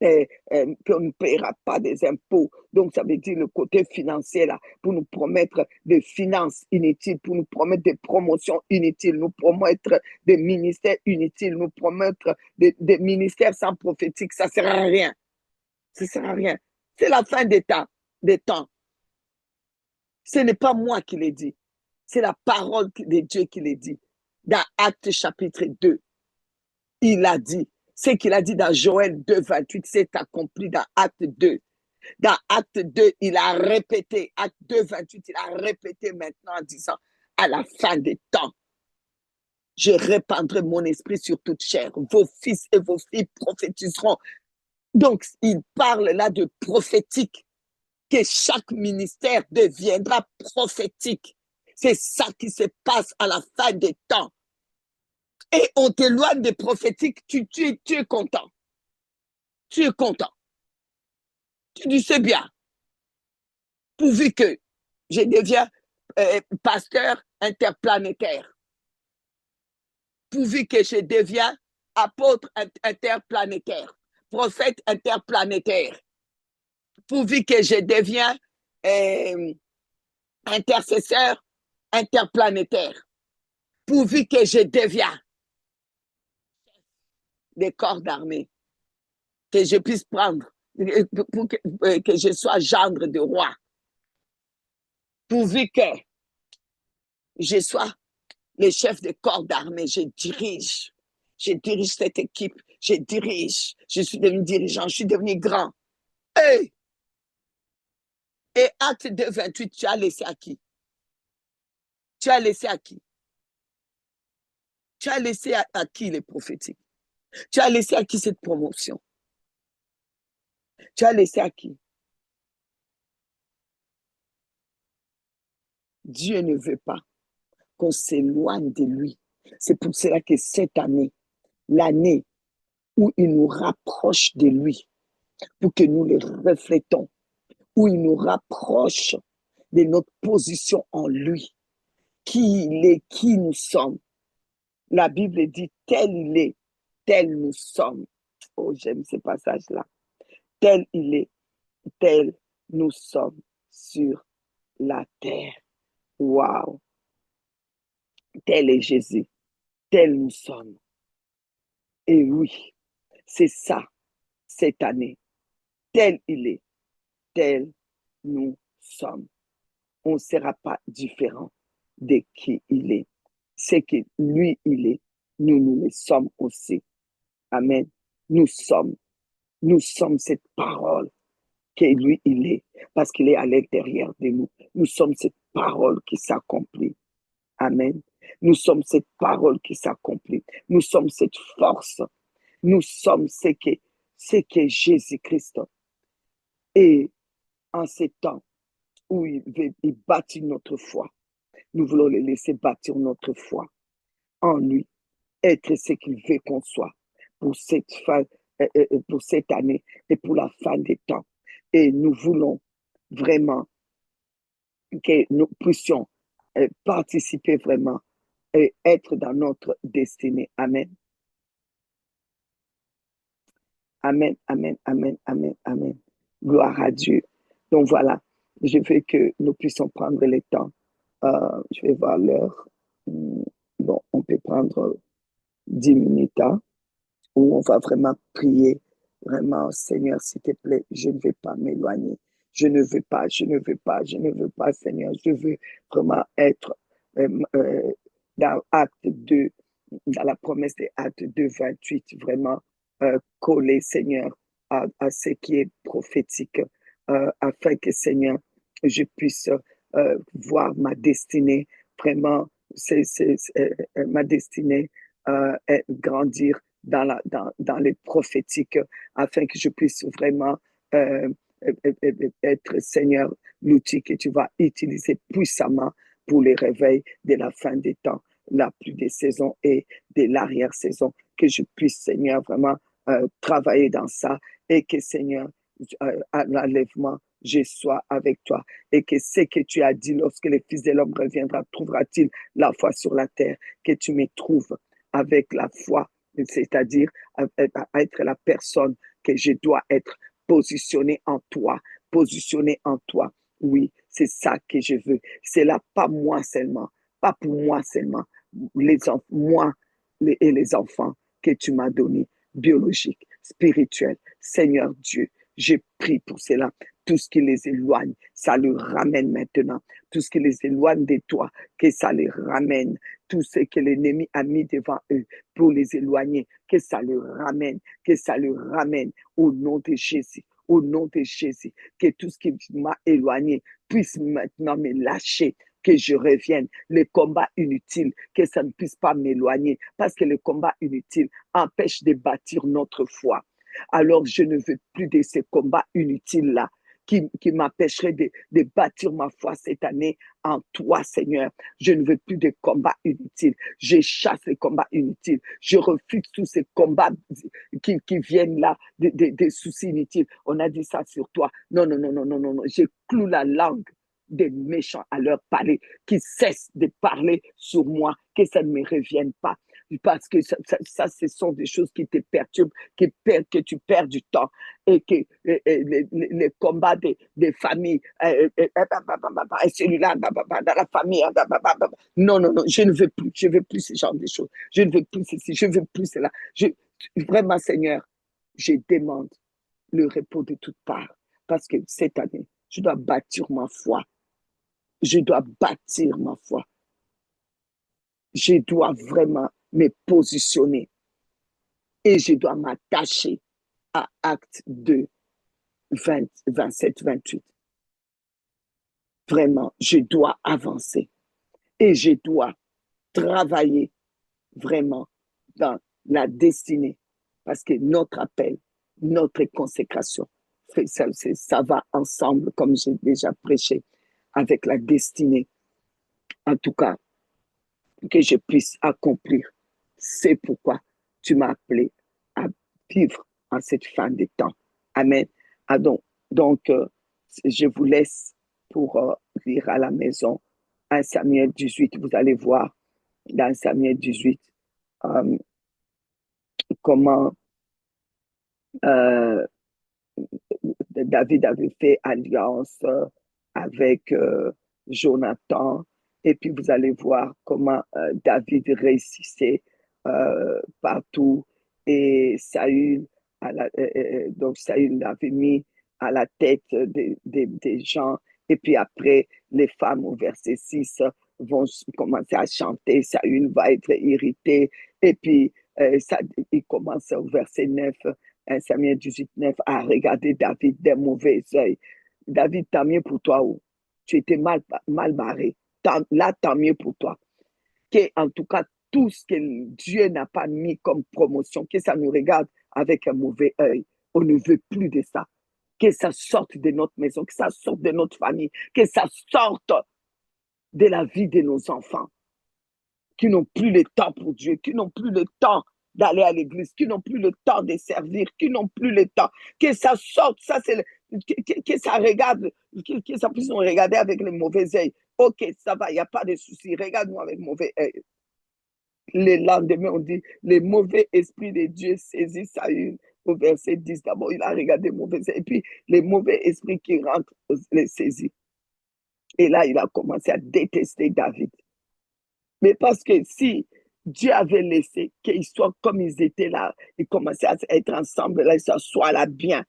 B: qu'on ne paiera pas des impôts. Donc, ça veut dire le côté financier, là, pour nous promettre des finances inutiles, pour nous promettre des promotions inutiles, nous promettre des ministères inutiles, nous promettre des ministères sans prophétique. Ça ne sert à rien. Ça ne sert à rien. C'est la fin des temps. Ce n'est pas moi qui l'ai dit. C'est la parole de Dieu qui l'a dit. Dans Actes chapitre 2, il a dit. Ce qu'il a dit dans Joël 2, 28, c'est accompli dans Acte 2. Dans Acte 2, il a répété, Acte 2, 28, il a répété maintenant en disant, à la fin des temps, je répandrai mon esprit sur toute chair. Vos fils et vos filles prophétiseront. Donc, il parle là de prophétique, que chaque ministère deviendra prophétique. C'est ça qui se passe à la fin des temps. Et on t'éloigne des prophétiques, tu es content. Tu es content. Tu dis, c'est bien. Pourvu que je deviens pasteur interplanétaire. Pourvu que je deviens apôtre interplanétaire, prophète interplanétaire. Pourvu que je deviens intercesseur interplanétaire, pourvu que je devienne des corps d'armée, que je puisse prendre, pour que je sois gendre de roi, pourvu que je sois le chef de corps d'armée, je dirige cette équipe, je suis devenu dirigeant, je suis devenu grand. Hey! Et Acte 2, 28, tu as laissé à qui? Tu as laissé à qui? Tu as laissé à qui les prophétiques? Tu as laissé à qui cette promotion? Tu as laissé à qui? Dieu ne veut pas qu'on s'éloigne de lui. C'est pour cela que cette année, l'année où il nous rapproche de lui, pour que nous le reflétons, où il nous rapproche de notre position en lui, qui il est, qui nous sommes. La Bible dit tel il est, tel nous sommes. Oh, j'aime ce passage-là. Tel il est, tel nous sommes sur la terre. Waouh! Tel est Jésus, tel nous sommes. Et oui, c'est ça, cette année. Tel il est, tel nous sommes. On ne sera pas différent de qui il est. C'est que lui, il est. Nous le sommes aussi. Amen. Nous sommes cette parole que lui, il est, parce qu'il est à l'intérieur de nous. Nous sommes cette parole qui s'accomplit. Amen. Nous sommes cette parole qui s'accomplit. Nous sommes cette force. Nous sommes ce que Jésus-Christ. Et en ces temps où il bâtit notre foi, nous voulons le laisser bâtir notre foi en lui, être ce qu'il veut qu'on soit pour cette année et pour la fin des temps. Et nous voulons vraiment que nous puissions participer vraiment et être dans notre destinée. Amen. Amen, amen, amen, amen, amen. Gloire à Dieu. Donc voilà, je veux que nous puissions prendre le temps. Je vais voir l'heure. Bon, on peut prendre 10 minutes où on va vraiment prier. Vraiment, Seigneur, s'il te plaît, je ne vais pas m'éloigner. Je ne veux pas, Seigneur. Je veux vraiment être dans Acte 2, dans la promesse des Actes 2, 28, vraiment collé, Seigneur, à ce qui est prophétique, afin que, Seigneur, je puisse voir ma destinée, vraiment, ma destinée grandir dans les prophétiques, afin que je puisse vraiment être, Seigneur, l'outil que tu vas utiliser puissamment pour les réveils de la fin des temps, la pluie des saisons et de l'arrière-saison, que je puisse, Seigneur, vraiment travailler dans ça et que, Seigneur, à l'enlèvement, je sois avec toi et que ce que tu as dit lorsque le Fils de l'homme reviendra, trouvera-t-il la foi sur la terre, que tu me trouves avec la foi, c'est-à-dire à être la personne que je dois être, positionnée en toi. Oui, c'est ça que je veux. C'est là, pas moi seulement, pas pour moi seulement, moi et les enfants que tu m'as donnés, biologiques, spirituels. Seigneur Dieu, je prie pour cela. Tout ce qui les éloigne, ça le ramène maintenant. Tout ce qui les éloigne de toi, que ça les ramène. Tout ce que l'ennemi a mis devant eux pour les éloigner, que ça le ramène, au nom de Jésus. Au nom de Jésus, que tout ce qui m'a éloigné puisse maintenant me lâcher, que je revienne. Les combats inutiles, que ça ne puisse pas m'éloigner, parce que les combats inutiles empêchent de bâtir notre foi. Alors, je ne veux plus de ces combats inutiles-là qui m'empêcheraient de bâtir ma foi cette année en toi, Seigneur. Je ne veux plus de combats inutiles. Je chasse les combats inutiles. Je refuse tous ces combats qui viennent là, des soucis inutiles. On a dit ça sur toi. Non. Je cloue la langue des méchants à leur parler, qui cessent de parler sur moi, que ça ne me revienne pas. parce que ce sont des choses qui te perturbent, que tu perds du temps et que les combats des familles, celui-là, dans la famille, non, non, non, je ne veux plus ce genre de choses. Je ne veux plus ceci, je ne veux plus cela. Vraiment, Seigneur, je demande le repos de toutes parts parce que cette année, je dois bâtir ma foi. Je dois bâtir ma foi. Je dois vraiment me positionner et je dois m'attacher à Actes 2, 27, 28. Vraiment, je dois avancer et je dois travailler vraiment dans la destinée parce que notre appel, notre consécration, ça va ensemble, comme j'ai déjà prêché, avec la destinée. En tout cas, que je puisse accomplir. C'est pourquoi tu m'as appelé à vivre en cette fin des temps. Amen. Ah donc, je vous laisse pour lire à la maison 1 Samuel 18. Vous allez voir dans 1 Samuel 18 comment David avait fait alliance avec Jonathan. Et puis, vous allez voir comment David réussissait partout. Et Saül, donc Saül l'avait mis à la tête des gens. Et puis après, les femmes au verset 6 vont commencer à chanter. Saül va être irrité. Et puis, il commence au verset 9, 1 Samuel 18, 9, à regarder David d'un mauvais œil. David, tant mieux pour toi. Tu étais mal barré. Là, tant mieux pour toi. Que, en tout cas, tout ce que Dieu n'a pas mis comme promotion, que ça nous regarde avec un mauvais œil. On ne veut plus de ça. Que ça sorte de notre maison, que ça sorte de notre famille, que ça sorte de la vie de nos enfants, qui n'ont plus le temps pour Dieu, qui n'ont plus le temps d'aller à l'église, qui n'ont plus le temps de servir, qui n'ont plus le temps, que ça sorte, ça c'est que ça regarde, que ça puisse nous regarder avec le mauvais œil. Ok, ça va, il n'y a pas de souci, regarde-moi avec mauvais œil. Le lendemain, on dit, le mauvais esprit de Dieu saisit Saül. Au verset 10, d'abord, il a regardé mauvais œil, et puis le mauvais esprit qui rentre le saisit. Et là, il a commencé à détester David. Mais parce que si Dieu avait laissé qu'ils soient comme ils étaient là, ils commençaient à être ensemble, là, ils s'assoient là bien.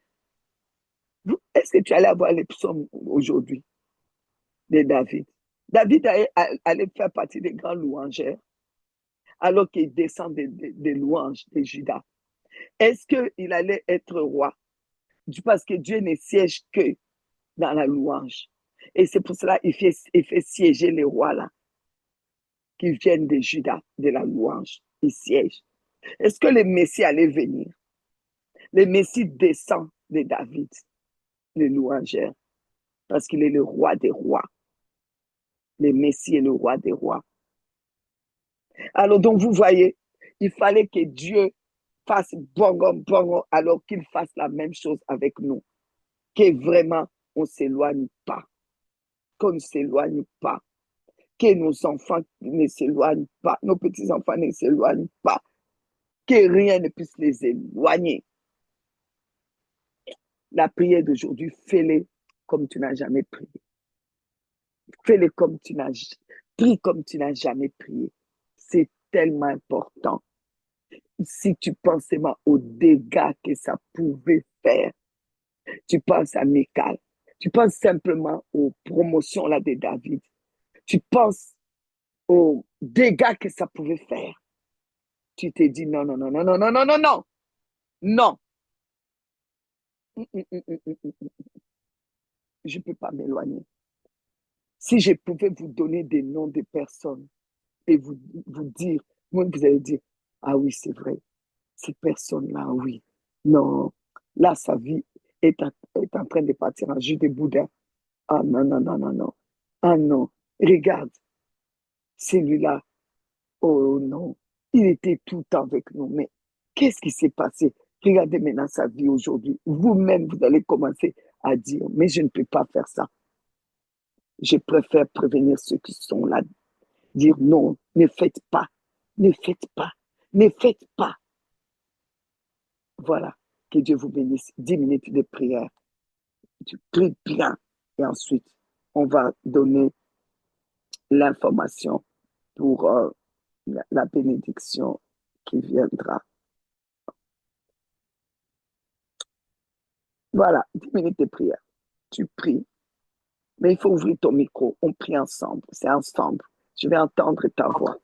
B: Est-ce que tu allais avoir les psaumes aujourd'hui de David? David allait faire partie des grands louangeurs, alors qu'il descend des louanges de Juda. Est-ce qu'il allait être roi? Parce que Dieu ne siège que dans la louange. Et c'est pour cela qu'il fait siéger les rois là, qui viennent de Juda, de la louange. Ils siègent. Est-ce que le Messie allait venir? Le Messie descend de David, le louangeur, parce qu'il est le roi des rois. Le Messie est le roi des rois. Alors donc vous voyez, il fallait que Dieu fasse bongo, alors qu'il fasse la même chose avec nous. Que vraiment, on ne s'éloigne pas. Qu'on ne s'éloigne pas. Que nos enfants ne s'éloignent pas. Nos petits-enfants ne s'éloignent pas. Que rien ne puisse les éloigner. La prière d'aujourd'hui, fais-le comme tu n'as jamais prié. Fais-le comme tu n'as prie comme tu n'as jamais prié. C'est tellement important. Si tu penses seulement aux dégâts que ça pouvait faire, tu penses à Michal, tu penses simplement aux promotions là de David, tu penses aux dégâts que ça pouvait faire, tu te dis non. Je ne peux pas m'éloigner. Si je pouvais vous donner des noms de personnes et vous dire, vous allez dire, ah oui, c'est vrai, ces personnes-là, oui. Non, là, sa vie est en train de partir en jus de boudin. Ah non. Ah non, regarde, celui-là, oh non, il était tout le temps avec nous, mais qu'est-ce qui s'est passé? Regardez maintenant sa vie aujourd'hui. Vous-même, vous allez commencer à dire, mais je ne peux pas faire ça. Je préfère prévenir ceux qui sont là, dire non, ne faites pas, Ne faites pas. Voilà. Que Dieu vous bénisse. 10 minutes de prière. Tu pries bien. Et ensuite, on va donner l'information pour la bénédiction qui viendra. Voilà, 10 minutes de prière. Tu pries, mais il faut ouvrir ton micro. On prie ensemble. C'est ensemble. Je vais entendre ta voix.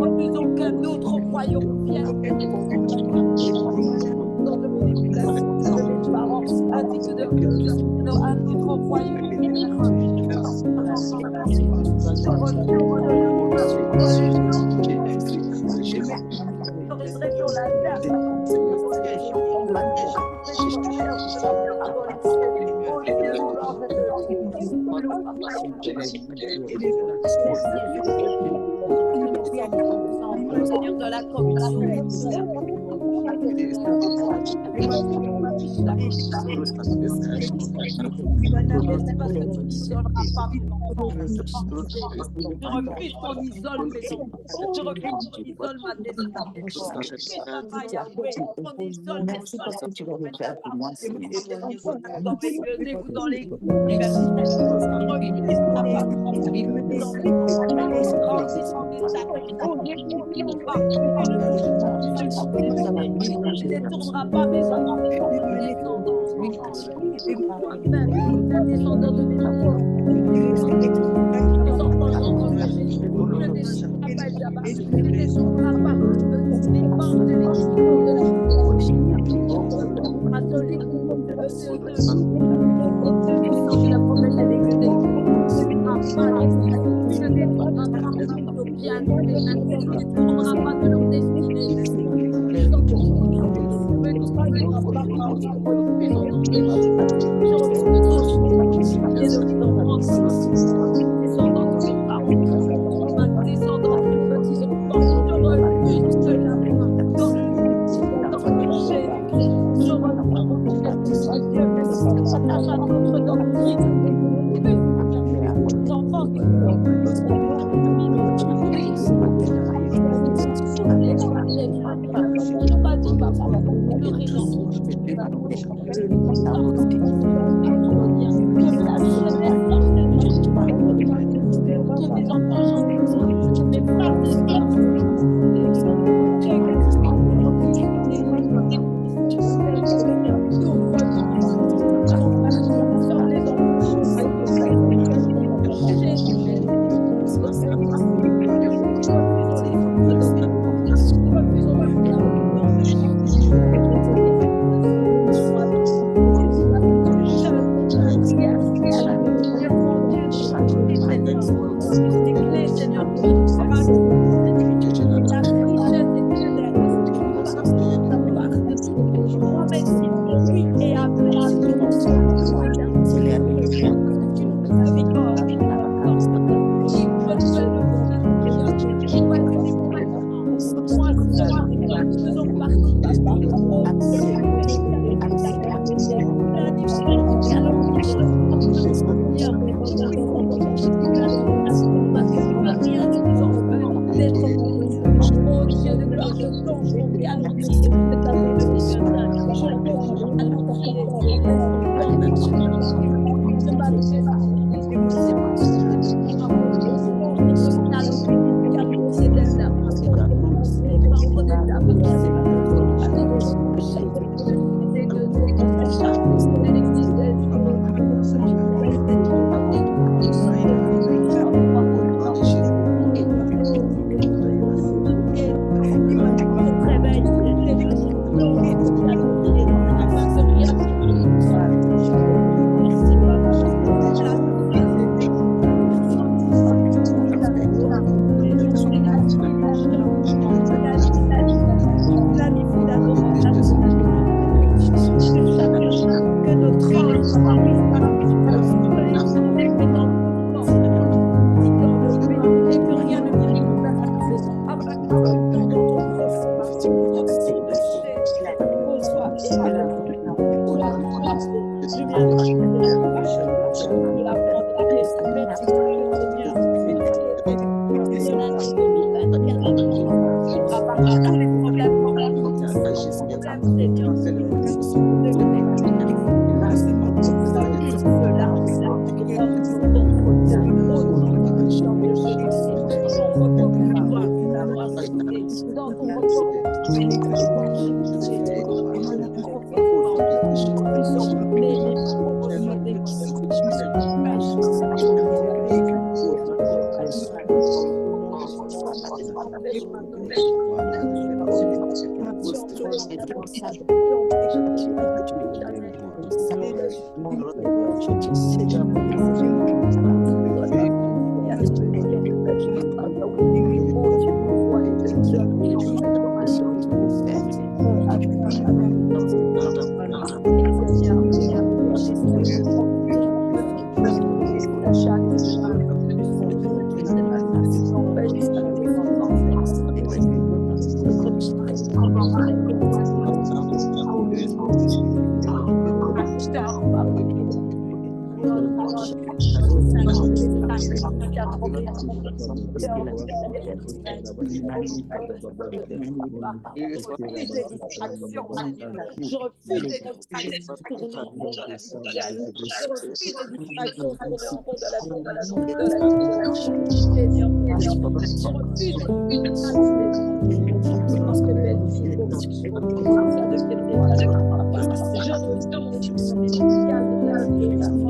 G: Refusons qu'un autre royaume vienne dans de manipulation de mes parents, ainsi que de un autre royaume. Seigneur de la communion, ne détournera pas mes enfants de mes descendants. Toi-même, la descendance de mes enfants. Les enfants sont ne détournera pas les portes de l'église catholique de la promesse avec le ne détournera pas de leur destinée. Je refuse des distractions pour tourner en rond dans la vie de Gaël. Je refuse des distractions pour tourner en rond dans la vie de la vie de la Seigneur mon Dieu. Je refuse des distractions parce que mes filles vont ça deviendrait papa. Je refuse des distractions dans la vie de la vie.